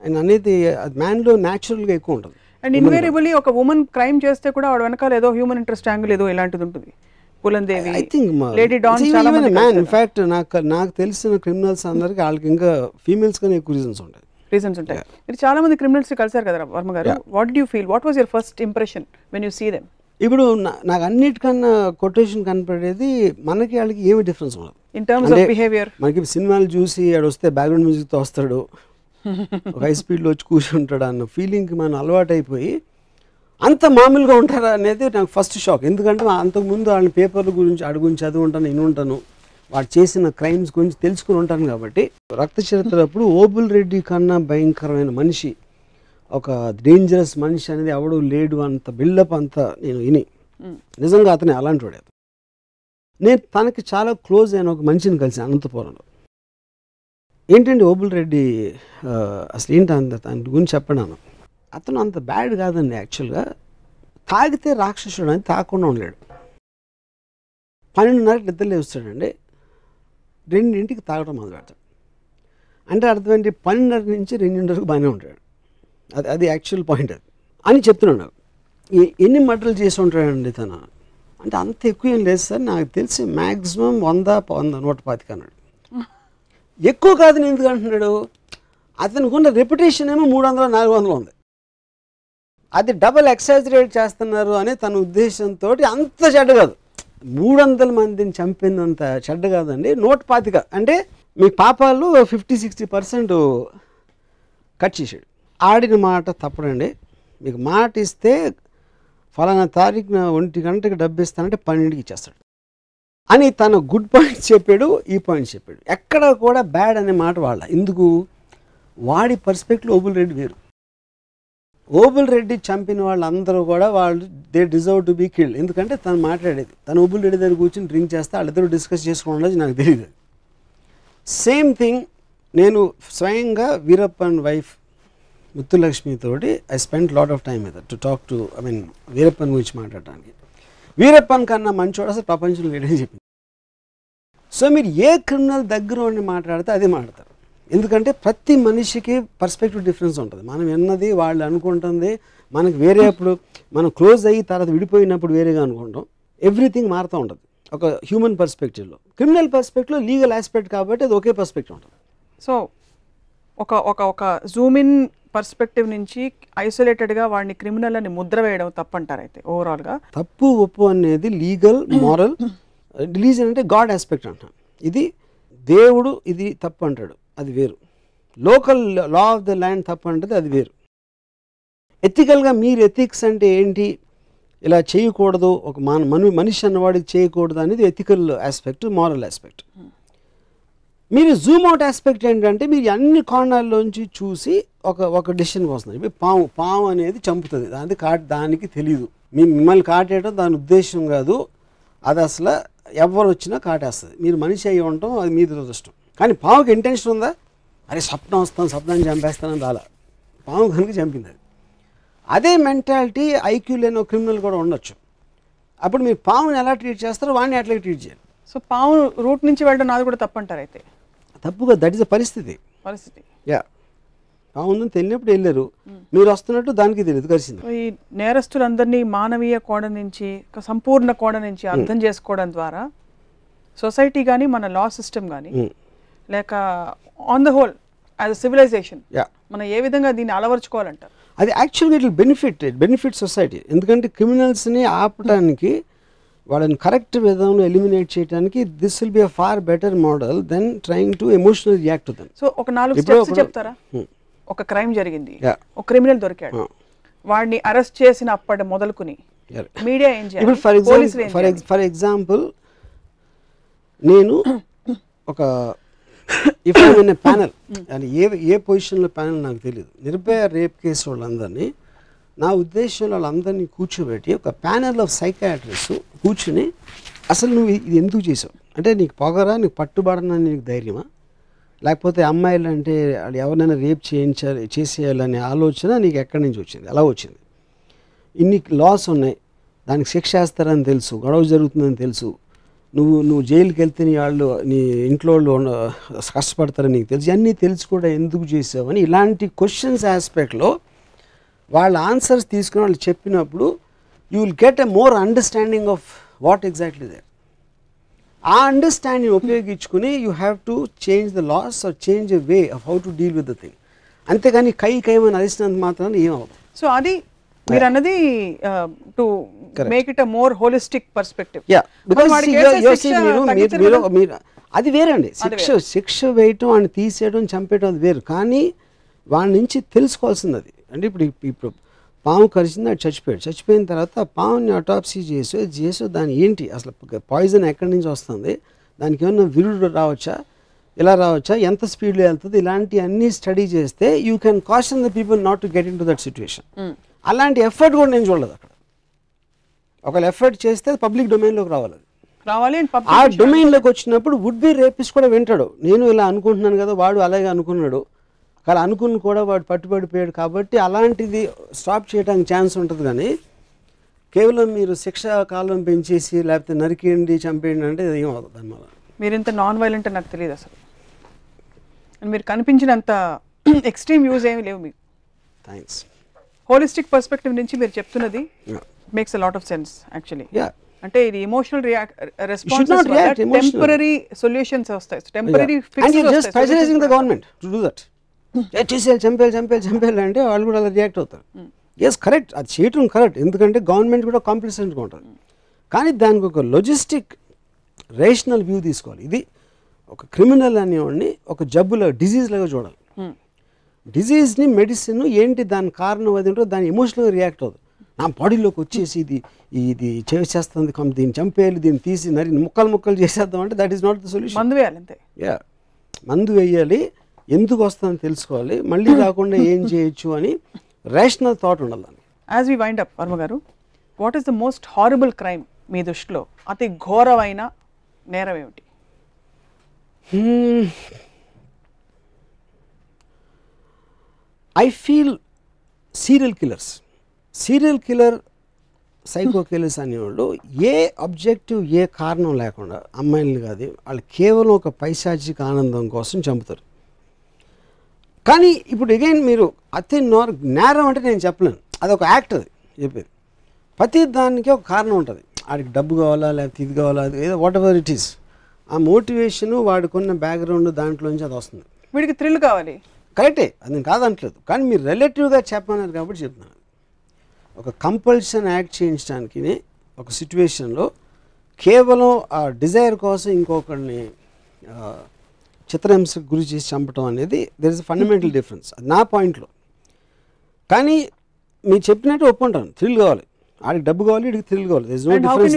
and అనేది అది మ్యాన్లో న్యాచురల్గా ఎక్కువ ఉంటుంది. అండ్ ఇన్వేరియబుల్లీ ఒక ఉమెన్ క్రైమ్ చేస్తే కూడా ఆవిడ వెనకాల ఏదో హ్యూమన్ ఇంట్రెస్ట్ యాంగిల్ ఏదో ఇలాంటిది ఉంటుంది. పులందేవి, ఐ థింక్ లేడీ డాన్, చాలా మంది మ్యాన్ ఇన్ఫాక్ట్ నాకు తెలిసిన క్రిమినల్స్ అందరికి వాళ్ళకి ఇంకా ఫీమేల్స్ కానీ ఎక్కువ రీజన్స్ ఉంటాయి. మీరు చాలా మంది క్రిమినల్స్ కలిసారు కదా వర్మ గారు. What do you feel, what was your first impression when you see them? ఇప్పుడు నాకు అన్నిటికన్నా కొటేషన్ కనపడేది మనకి వాళ్ళకి ఏమి డిఫరెన్స్ ఉండదు ఇన్ టర్మ్స్ ఆఫ్ బిహేవియర్. మనకి సినిమాలు చూసి ఆడు వస్తే బ్యాక్గ్రౌండ్ మ్యూజిక్తో వస్తాడు, ఒక హై స్పీడ్లో వచ్చి కూర్చుంటాడు అన్న ఫీలింగ్కి మనం అలవాటు అయిపోయి అంత మామూలుగా ఉంటారా అనేది నాకు ఫస్ట్ షాక్. ఎందుకంటే అంతకుముందు వాళ్ళ పేపర్ల గురించి వాడి గురించి చదివి ఉంటాను, నేను ఉంటాను, వాడు చేసిన క్రైమ్స్ గురించి తెలుసుకుని ఉంటాను. కాబట్టి రక్త చరిత్ర అప్పుడు ఓబుల్ రెడ్డి కన్నా భయంకరమైన మనిషి, ఒక డేంజరస్ మనిషి అనేది ఎవడు లేడు అంత బిల్డప్ అంతా నేను విని నిజంగా అతనే అలాంటి వాడే. నేను తనకి చాలా క్లోజ్ అయిన ఒక మనిషిని కలిసి అనంతపురంలో. ఏంటంటే ఓబుల్ రెడ్డి అసలు ఏంటి అంత దాని గురించి చెప్పడాను, అతను అంత బ్యాడ్ కాదండి. యాక్చువల్గా తాగితే రాక్షసుడు అని తాగకుండా ఉండలేడు. 12:30 నిద్రలే వస్తాడండి, 2ంటికి తాగడం మొదలు పెడతాడు. అంటే అర్థం ఏంటి, 12:30 నుంచి 2 వరకు బాగానే ఉంటాడు. అది యాక్చువల్ పాయింట్ అది అని చెప్తున్నాడు. ఎన్ని మర్డర్లు చేసి ఉంటాడండి తను అంటే అంత ఎక్కువ ఏం లేదు సార్, నాకు తెలిసి మ్యాక్సిమం 100-125 అన్నాడు. ఎక్కువ కాదని ఎందుకు అంటున్నాడు, అతనికి ఉన్న రెప్యుటేషన్ ఏమో 300-400 ఉంది. అది డబల్ ఎక్సాజరేట్ చేస్తున్నారు అనే తన ఉద్దేశంతో అంత చెడ్డ కాదు. 300 మందిని చంపినంత చెడ్డ కాదండి. 125 అంటే మీ పాపాలు 50-60% కట్ చేసాడు. ఆడిన మాట తప్పడండి. మీకు మాట ఇస్తే ఫలానా తారీఖున 1 గంటకి డబ్బు ఇస్తానంటే 12కి ఇచ్చేస్తాడు అని తన గుడ్ పాయింట్స్ చెప్పాడు, ఈ పాయింట్స్ చెప్పాడు. ఎక్కడ కూడా బ్యాడ్ అనే మాట వాళ్ళ. ఎందుకు, వాడి పర్స్పెక్టివ్ ఓబుల్ రెడ్డి వేరు. ఓబుల్ రెడ్డి చంపిన వాళ్ళందరూ కూడా వాళ్ళు they deserve to be killed. ఎందుకంటే తను మాట్లాడేది, తను ఓబుల్ రెడ్డి దగ్గర కూర్చొని డ్రింక్ చేస్తే వాళ్ళిద్దరూ డిస్కస్ చేసుకోవడం నాకు తెలియదు. సేమ్ థింగ్ నేను స్వయంగా వీరప్పన్ వైఫ్ ముత్తులక్ష్మితోటి I spend lot of time with to talk to Veerappan గురించి మాట్లాడటానికి. వీరప్పన్ కన్నా మంచోడు అసలు ప్రపంచంలో లేడని చెప్పింది. సో మీరు ఏ క్రిమినల్ దగ్గర ఉండి మాట్లాడితే అదే మాట్లాడతారు. ఎందుకంటే ప్రతి మనిషికి పర్స్పెక్టివ్ డిఫరెన్స్ ఉంటుంది. మనం విన్నది వాళ్ళు అనుకుంటుంది మనకు వేరే, అప్పుడు మనం క్లోజ్ అయ్యి తర్వాత విడిపోయినప్పుడు వేరేగా అనుకుంటాం. ఎవ్రీథింగ్ మారుతూ ఉంటుంది ఒక హ్యూమన్ పర్స్పెక్టివ్లో. క్రిమినల్ పర్స్పెక్టివ్లో లీగల్ ఆస్పెక్ట్ కాబట్టి అది ఒకే పర్స్పెక్టివ్ ఉంటుంది. సో ఒక జూమ్ ఇన్ పర్స్పెక్టివ్ నుంచి ఐసోలేటెడ్గా వాడిని క్రిమినల్ అని ముద్ర వేయడం తప్పంటారు. అయితే ఓవరాల్గా తప్పు ఒప్పు అనేది లీగల్ మారల్. రిలీజన్ అంటే గాడ్ ఆస్పెక్ట్ అంటాను. ఇది దేవుడు ఇది తప్పు అంటాడు, అది వేరు. Local law of the land తప్పు అంటది, అది వేరు. ఎథికల్గా మీరు ఎథిక్స్ అంటే ఏంటి, ఇలా చేయకూడదు, ఒక మనిషి అన్నవాడికి చేయకూడదు అనేది ఎథికల్ ఆస్పెక్ట్, మారల్ ఆస్పెక్ట్. మీరు జూమ్ అవుట్ ఆస్పెక్ట్ ఏంటంటే మీరు అన్ని కోణాల్లోంచి చూసి ఒక డెసిషన్కి వస్తుంది. ఇప్పుడు పాము అనేది చంపుతుంది, దానికి తెలియదు, మిమ్మల్ని కాటేయడం దాని ఉద్దేశం కాదు, అది అసలు ఎవరు వచ్చినా కాటేస్తుంది. మీరు మనిషి అయ్యి ఉండటం అది మీ దురదృష్టం. కానీ పాముకి ఇంటెన్షన్ ఉందా, అరే స్వప్నం వస్తాను స్వప్నాన్ని చంపేస్తానని అలా పాము కనుక చంపింది. అది అదే మెంటాలిటీ ఐక్యూ లేని ఒక క్రిమినల్ కూడా ఉండొచ్చు. అప్పుడు మీరు పాముని ఎలా ట్రీట్ చేస్తారో వాడిని అట్లా ట్రీట్ చేయాలి. సో పాము రూట్ నుంచి వెళ్ళడం నాది కూడా తప్పంటారు. అయితే తప్పుగా, దట్ ఇస్ పరిస్థితి. యా, పాము ఉందని తెలియనప్పుడు వెళ్ళారు, మీరు వస్తున్నట్టు దానికి తెలియదు, కలిసింది. ఈ నేరస్తులందరినీ మానవీయ కోణ నుంచి, సంపూర్ణ కోణ నుంచి అర్థం చేసుకోవడం ద్వారా సొసైటీ కానీ మన లా సిస్టమ్ కానీ లేక on the whole as a civilisation మనం ఏ విధంగా దీన్ని అలవర్చుకోవాలంటారు? అది యాక్చువల్గా ఇట్ బెనిఫిట్ సొసైటీ. ఎందుకంటే క్రిమినల్స్ని ఆపడానికి, వాళ్ళని కరెక్ట్ విధంలో ఎలిమినేట్ చేయడానికి this will be a far better model than trying to emotional react to them. So ఒక 4 స్టెప్స్ చెప్తారా? ఒక క్రైమ్ జరిగింది, ఒక క్రిమినల్ దొరికాడు, వాడిని అరెస్ట్ చేసిన అప్పటి మొదలుకుని మీడియా ఏం చేయాలి? ఫర్ ఎగ్జాంపుల్ నేను ఒక if I in a panel, అని ఏ పొజిషన్లో ప్యానల్ నాకు తెలియదు, నిర్భయ రేప్ కేసు వాళ్ళందరినీ నా ఉద్దేశంలో వాళ్ళందరినీ కూర్చోబెట్టి ఒక ప్యానల్ ఆఫ్ సైకాట్రిస్ట్ కూర్చుని అసలు నువ్వు ఇది ఎందుకు చేసావు, అంటే నీకు పొగరా, నీకు పట్టుబడనని నీకు ధైర్యమా, లేకపోతే అమ్మాయిలు అంటే వాళ్ళు ఎవరినైనా రేప్ చేసేయాలనే ఆలోచన నీకు ఎక్కడి నుంచి వచ్చింది, ఎలా వచ్చింది, ఇన్ని లాస్ ఉన్నాయి, దానికి శిక్ష వేస్తారని తెలుసు, గొడవ జరుగుతుందని తెలుసు, నువ్వు జైలుకి వెళ్తే నీ ఇంట్లో వాళ్ళు కష్టపడతారని నీకు తెలుసు, అన్నీ తెలిసి కూడా ఎందుకు చేసావని ఇలాంటి క్వశ్చన్స్ ఆస్పెక్ట్లో వాళ్ళ ఆన్సర్స్ తీసుకుని వాళ్ళు చెప్పినప్పుడు you will get a more understanding of what exactly they. ఆ అండర్స్టాండింగ్ ఉపయోగించుకుని you have to change the laws or change a way of how to deal with the thing. అంతేగాని కైమని అరిసినంత మాత్రాన్ని ఏమవుతుంది. సో అది మీరు అన్నది to make it a more holistic perspective. మీరు అది వేరండి. శిక్ష వేయటం వాడిని తీసేయడం చంపేయడం అది వేరు. కానీ వాడి నుంచి తెలుసుకోవాల్సింది అది. అంటే ఇప్పుడు పాము కరిచింది, అది చచ్చిపోయిన తర్వాత పాముని అటాప్సీ చేసి దాని ఏంటి అసలు పాయిజన్ ఎక్కడి నుంచి వస్తుంది, దానికి ఏమన్నా విరుడు రావచ్చా, ఇలా రావచ్చా, ఎంత స్పీడ్లో వెళ్తుంది, ఇలాంటి అన్నీ స్టడీ చేస్తే you can caution the people not to get into that situation. అలాంటి ఎఫర్ట్ కూడా నేను చూడలేదు అక్కడ. ఒకవేళ ఎఫర్ట్ చేస్తే పబ్లిక్ డొమైన్లోకి రావాలి. ఆ డొమైన్లోకి వచ్చినప్పుడు వుడ్ బి రేపిస్ట్ కూడా వింటాడు, నేను ఇలా అనుకుంటున్నాను కదా, వాడు అలాగే అనుకున్నాడు, కానీ అనుకుని కూడా వాడు పట్టుబడిపోయాడు, కాబట్టి అలాంటిది స్టాప్ చేయడానికి ఛాన్స్ ఉంటుంది. కానీ కేవలం మీరు శిక్ష కాలం పెంచేసి లేకపోతే నరికేయండి చంపేయండి అంటే ఏమవుతుంది దానివల్ల. మీరు ఇంత నాన్ వైలెంట్ అని నాకు తెలియదు అసలు. మీరు కనిపించినంత ఎక్స్ట్రీమ్ వ్యూస్ ఏమి లేవు మీకు. థ్యాంక్స్. హోలిస్టిక్ పర్స్పెక్టివ్ నుంచి మీరు చెప్తున్నది makes a lot of sense actually. అంటే ఇది ఎమోషనల్ రెస్పాన్సెస్ వల్ల టెంపరరీ సొల్యూషన్స్ వస్తాయి, టెంపరరీ ఫిక్సెస్ వస్తాయి. Just pressurising the government to do that. చేసేయాలి, చంపేయాలి అంటే వాళ్ళు కూడా అలా రియాక్ట్ అవుతారు. ఎస్ కరెక్ట్, అది చేయటం కరెక్ట్, ఎందుకంటే గవర్నమెంట్ కూడా కాంప్లిసెంట్గా ఉంటుంది. కానీ దానికి ఒక లాజిస్టిక్ రేషనల్ వ్యూ తీసుకోవాలి. ఇది ఒక క్రిమినల్ అనేవాడిని ఒక జబ్బులో డిజీజ్ లాగా చూడాలి. డిజీజ్ని మెడిసిన్ ఏంటి దాని కారణం అది ఉంటుందో దాని ఎమోషనల్గా రియాక్ట్ అవుతుంది. నా బాడీలోకి వచ్చేసి ఇది చేస్తుంది, దీన్ని చంపేయాలి, దీన్ని తీసి ముక్కలు చేసేద్దాం అంటే that is not the solution. మందు వేయాలి అంతే. మందు వేయాలి, ఎందుకు వస్తుందని తెలుసుకోవాలి, మళ్ళీ రాకుండా ఏం చేయొచ్చు అని రేషనల్ థాట్ ఉండాలి దాన్ని. As we wind up Varma గారు, what is the most horrible crime మీ దృష్టిలో? అతి ఘోరమైన నేరం ఏమిటి? I feel serial killer psycho killers అనేవాళ్ళు ఏ అబ్జెక్టివ్ ఏ కారణం లేకుండా అమ్మాయిలు కాదు, వాళ్ళు కేవలం ఒక పైశాచిక ఆనందం కోసం చంపుతారు. కానీ ఇప్పుడు అగైన్ మీరు అతి నేరం అంటే నేను చెప్పలేను, అదొక యాక్ట్, అది చెప్పేది. ప్రతి దానికి ఒక కారణం ఉంటుంది. వాడికి డబ్బు కావాలా, లేకపోతే ఇది కావాలా, అది ఏదో వాట్ ఎవర్ ఇట్ ఈస్, ఆ మోటివేషను వాడికున్న బ్యాక్గ్రౌండ్ దాంట్లోంచి అది వస్తుంది. వీడికి థ్రిల్ కావాలి, కరెక్టే, అది నేను కాదనట్లేదు. కానీ మీరు రిలేటివ్గా చెప్పన్నారు కాబట్టి చెప్తున్నాను. ఒక కంపల్షన్ యాక్ట్ చేయించడానికి ఒక సిచ్యువేషన్లో కేవలం ఆ డిజైర్ కోసం ఇంకొకరిని చిత్రహింసకు గురి చేసి చంపడం అనేది there is a fundamental difference, అది నా పాయింట్లో. కానీ మీరు చెప్పినట్టు ఒప్పుకుంటాను, థ్రిల్ కావాలి, ఆడికి డబ్బు కావాలి, వీడికి థ్రిల్ కావాలి, there is no difference.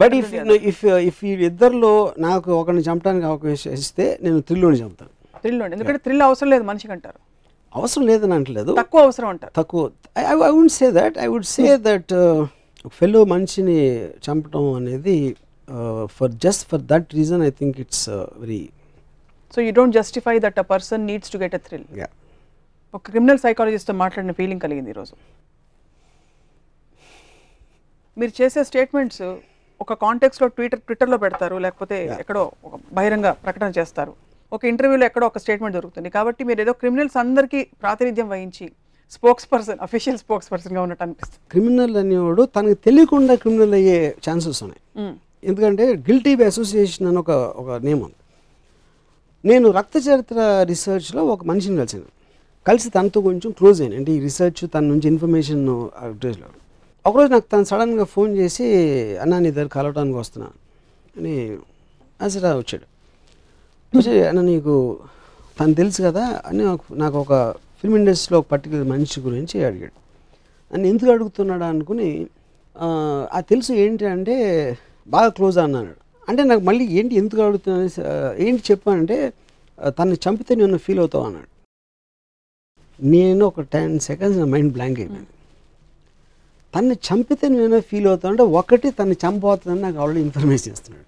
But if ఈ ఇద్దరిలో నాకు ఒకరిని చంపడానికి అవకాశం ఇస్తే నేను థ్రిల్లోని చంపుతాను. ఎందుకంటే థ్రిల్ అవసరం లేదు మనిషికి అంటారు. అవసరం లేదని అంటలేదు, తక్కువ అవసరం అంటారు. తక్కువ. I would say that fellow మనిషిని చంపడం అనేది for that reason I think it's very. So you don't justify that a person needs to get a thrill. ఒక క్రిమినల్ సైకాలజిస్ట్తో మాట్లాడిన ఫీలింగ్ కలిగింది ఈరోజు. మీరు చేసే స్టేట్మెంట్స్ ఒక కాంటెక్స్లో ట్విట్టర్లో పెడతారు, లేకపోతే ఎక్కడో ఒక బహిరంగ ప్రకటన చేస్తారు, ఒక ఇంటర్వ్యూలో ఎక్కడో ఒక స్టేట్మెంట్ దొరుకుతుంది. కాబట్టి మీరు ఏదో క్రిమినల్స్ అందరికీ ప్రాతినిధ్యం వహించి అఫీషియల్ స్పోక్స్ పర్సన్గా ఉన్నట్టు అనిపిస్తుంది. క్రిమినల్ అనేవాడు తనకు తెలియకుండా క్రిమినల్ అయ్యే ఛాన్సెస్ ఉన్నాయి. ఎందుకంటే గిల్టీ బై అసోసియేషన్ అని ఒక నేమ్ ఉంది. నేను రక్త చరిత్ర రీసెర్చ్లో ఒక మనిషిని కలిసి తనతో కొంచెం క్లోజ్ అయ్యాను. అంటే ఈ రీసెర్చ్ తన నుంచి ఇన్ఫర్మేషన్ ఒకరోజు నాకు తను సడన్గా ఫోన్ చేసి, అన్నా నీ దగ్గర కలవడానికి వస్తున్నా అని అసలు వచ్చాడు. అన్న నీకు తను తెలుసు కదా అని నాకు ఒక ఫిల్మ్ ఇండస్ట్రీలో ఒక పర్టికులర్ మనిషి గురించి అడిగాడు. నన్ను ఎందుకు అడుగుతున్నాడా అనుకుని, ఆ తెలుసు ఏంటి అంటే బాగా క్లోజ్ అన్నాడు. అంటే నాకు మళ్ళీ ఏంటి ఎందుకు అడుగుతున్నా, ఏంటి చెప్పానంటే తను చంపితే నేను ఫీల్ అవుతావు అన్నాడు. నేను ఒక 10 seconds నా మైండ్ బ్లాంక్ అయిపోయింది. తన్ని చంపితే నేను ఫీల్ అవుతాను అంటే, ఒకటి తను చంపవుతుందని నాకు ఆల్రెడీ ఇన్ఫర్మేషన్ ఇస్తున్నాడు.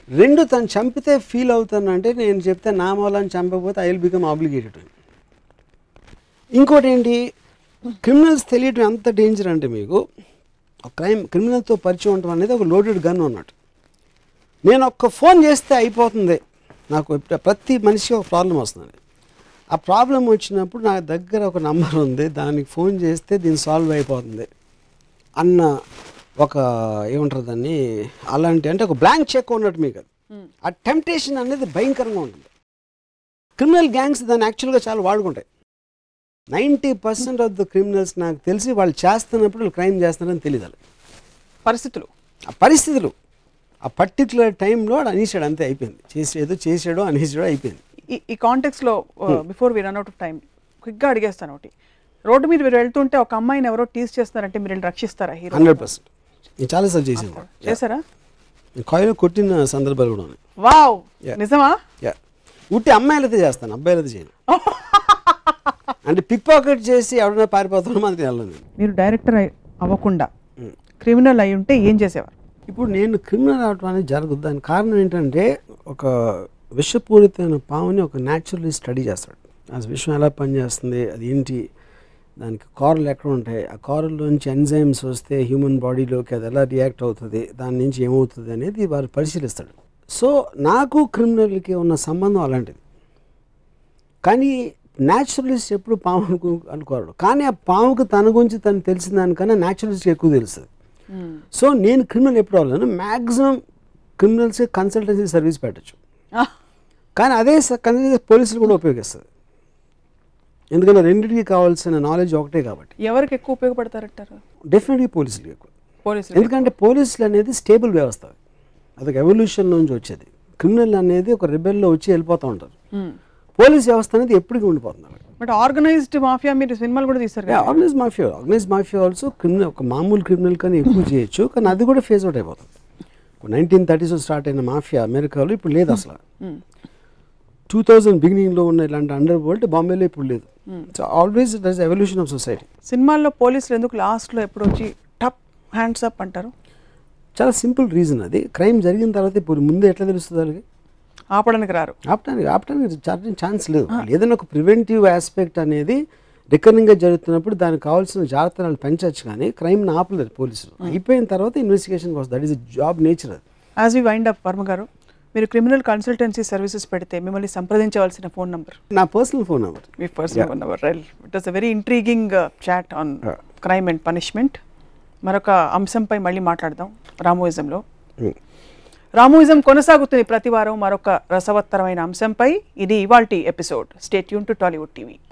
2 తను చంపితే ఫీల్ అవుతానంటే నేను చెప్తే నా మూలాన్ని చంపకపోతే ఐ విల్ బికమ్ ఆబ్లిగేటెడ్. ఇంకోటి ఏంటి, క్రిమినల్స్ తెలియటం ఎంత డేంజర్ అంటే మీకు క్రిమినల్తో పరిచయం ఉండటం అనేది ఒక లోడెడ్ గన్ అన్నట్టు. నేను ఒక్క ఫోన్ చేస్తే అయిపోతుంది, నాకు ప్రతి మనిషికి ఒక ప్రాబ్లం వస్తుంది. ఆ ప్రాబ్లం వచ్చినప్పుడు నా దగ్గర ఒక నంబర్ ఉంది, దానికి ఫోన్ చేస్తే దీన్ని సాల్వ్ అయిపోతుంది అన్న ఒక ఏమంటారు దాన్ని, అలాంటి అంటే ఒక బ్లాంక్ చెక్ ఉన్నట్టు మీకు. ఆ టెంప్టేషన్ అనేది భయంకరంగా ఉంటుంది. క్రిమినల్ గ్యాంగ్స్ దాన్ని యాక్చువల్గా చాలా వాడుకుంటాయి. 90% ఆఫ్ ద క్రిమినల్స్ నాకు తెలిసి వాళ్ళు చేస్తున్నప్పుడు వాళ్ళు క్రైమ్ చేస్తున్నారని తెలియదు. పరిస్థితులు ఆ పర్టికులర్ టైంలో అనేసాడు, అంతే అయిపోయింది. చేసాడో అనేసాడో అయిపోయింది. ఈ కాంటెక్స్లో before we run out of time క్విక్గా అడిగేస్తాను ఒకటి. రోడ్డు మీద మీరు వెళ్తుంటే ఒక అమ్మాయిని ఎవరో టీజ్ చేస్తారంటే మీరు రక్షిస్తారా? 100%. నేను చాలాసార్లు చేశారా? కాయలు కొట్టిన సందర్భాలు కూడా ఉన్నాయి. వావ్, నిజమా? ఉట్టి అమ్మాయిలతో చేస్తాను, అబ్బాయిలతో చేయను. అంటే పిక్ పాకెట్ చేసి ఎవరైనా పారిపోతాడో మాత్రం వెళ్ళను. మీరు డైరెక్టర్ అవ్వకుండా క్రిమినల్ అయి ఉంటే ఏం చేసేవారు? ఇప్పుడు నేను క్రిమినల్ అవడం అనేది జరగదు. దానికి కారణం ఏంటంటే, ఒక విషపూరితమైన పాముని ఒక న్యాచురలిస్ట్ స్టడీ చేస్తాడు. ఆ విషయం ఎలా పనిచేస్తుంది, అది ఏంటి, దానికి కారలు ఎక్కడ ఉంటాయి, ఆ కారల్లోంచి ఎంజైమ్స్ వస్తే హ్యూమన్ బాడీలోకి అది ఎలా రియాక్ట్ అవుతుంది, దాని నుంచి ఏమవుతుంది అనేది వారు పరిశీలిస్తాడు. సో నాకు క్రిమినల్కి ఉన్న సంబంధం అలాంటిది. కానీ న్యాచురలిస్ట్ ఎప్పుడు పాము అనుకోరు. కానీ ఆ పాముకు తన గురించి తను తెలిసిన దానికన్నా న్యాచురలిస్ట్ ఎక్కువ తెలుస్తుంది. సో నేను క్రిమినల్ ఎప్పుడు అవ్వలేను. మ్యాక్సిమం క్రిమినల్స్ కన్సల్టెన్సీ సర్వీస్ పెట్టచ్చు, కానీ అదే కన్సల్టెన్సీ పోలీసులు కూడా ఉపయోగిస్తుంది. ఎందుకంటే రెండింటికి కావాల్సిన నాలెడ్జ్ ఒకటే కాబట్టి. ఎవరికి ఎక్కువ ఉపయోగపడతారంటారు? డెఫినెట్గా పోలీసులు ఎక్కువ. ఎందుకంటే పోలీసులు అనేది స్టేబుల్ వ్యవస్థ, అదొక ఎవల్యూషన్ నుంచి వచ్చేది. క్రిమినల్ అనేది ఒక రెబెల్లో వచ్చి వెళ్ళిపోతూ ఉంటారు. పోలీస్ వ్యవస్థ అనేది ఎప్పటికీ ఉండిపోతుంది. బట్ ఆర్గనైజ్డ్ మాఫియా మీరు సినిమాలు కూడా తీస్తారు. ఆర్గనైజ్ మాఫియా ఆల్సో క్రిమినల్, ఒక మామూలు క్రిమినల్ కానీ ఎక్కువ చేయొచ్చు, కానీ అది కూడా ఫేజ్ అవుట్ అయిపోతుంది. 1930s స్టార్ట్ అయిన మాఫియా అమెరికాలో ఇప్పుడు లేదు అసలు. 2000 బిగినింగ్లో ఉన్న ఇలాంటి అండర్ వరల్డ్ బాంబేలో ఇప్పుడు లేదు. So always it is evolution of society. సినిమాల్లో పోలీసులు ఎందుకు లాస్ట్లో ఎప్పుడు వచ్చి టప్ హ్యాండ్స్ అప్ అంటారు? చాలా సింపుల్ రీజన్. అది క్రైమ్ జరిగిన తర్వాత ఇప్పుడు ముందు ఎట్లా తెలుస్తుంది వాళ్ళకి? ఆపడానికి రారు. ఆపడానికి ఛాన్స్ లేదు. ఏదైనా ఒక ప్రివెంటివ్ ఆస్పెక్ట్ అనేది రికరింగ్గా జరుగుతున్నప్పుడు దానికి కావాల్సిన జాగ్రత్తలు పెంచవచ్చు, కానీ క్రైమ్ని ఆపలేరు పోలీసులు. అయిపోయిన తర్వాత ఇన్వెస్టిగేషన్కి వస్తుంది. That is job nature. అది. As we wind up, Varma garu, మీరు క్రిమినల్ కన్సల్టెన్సీ సర్వీసెస్ పెడితే మిమ్మల్ని సంప్రదించవలసిన ఫోన్ నంబర్? నా పర్సనల్ ఫోన్ నెంబర్. మీ personal phone number. It was a very intriguing chat on crime and punishment. మరొక అంశంపై మళ్ళీ మాట్లాడదాం, రామోయిజంలో. రామోయిజం కొనసాగుతుంది ప్రతి వారం మరొక రసవత్తరమైన అంశంపై. ఇది ఇవాల్టి episode. Stay tune to Tollywood TV.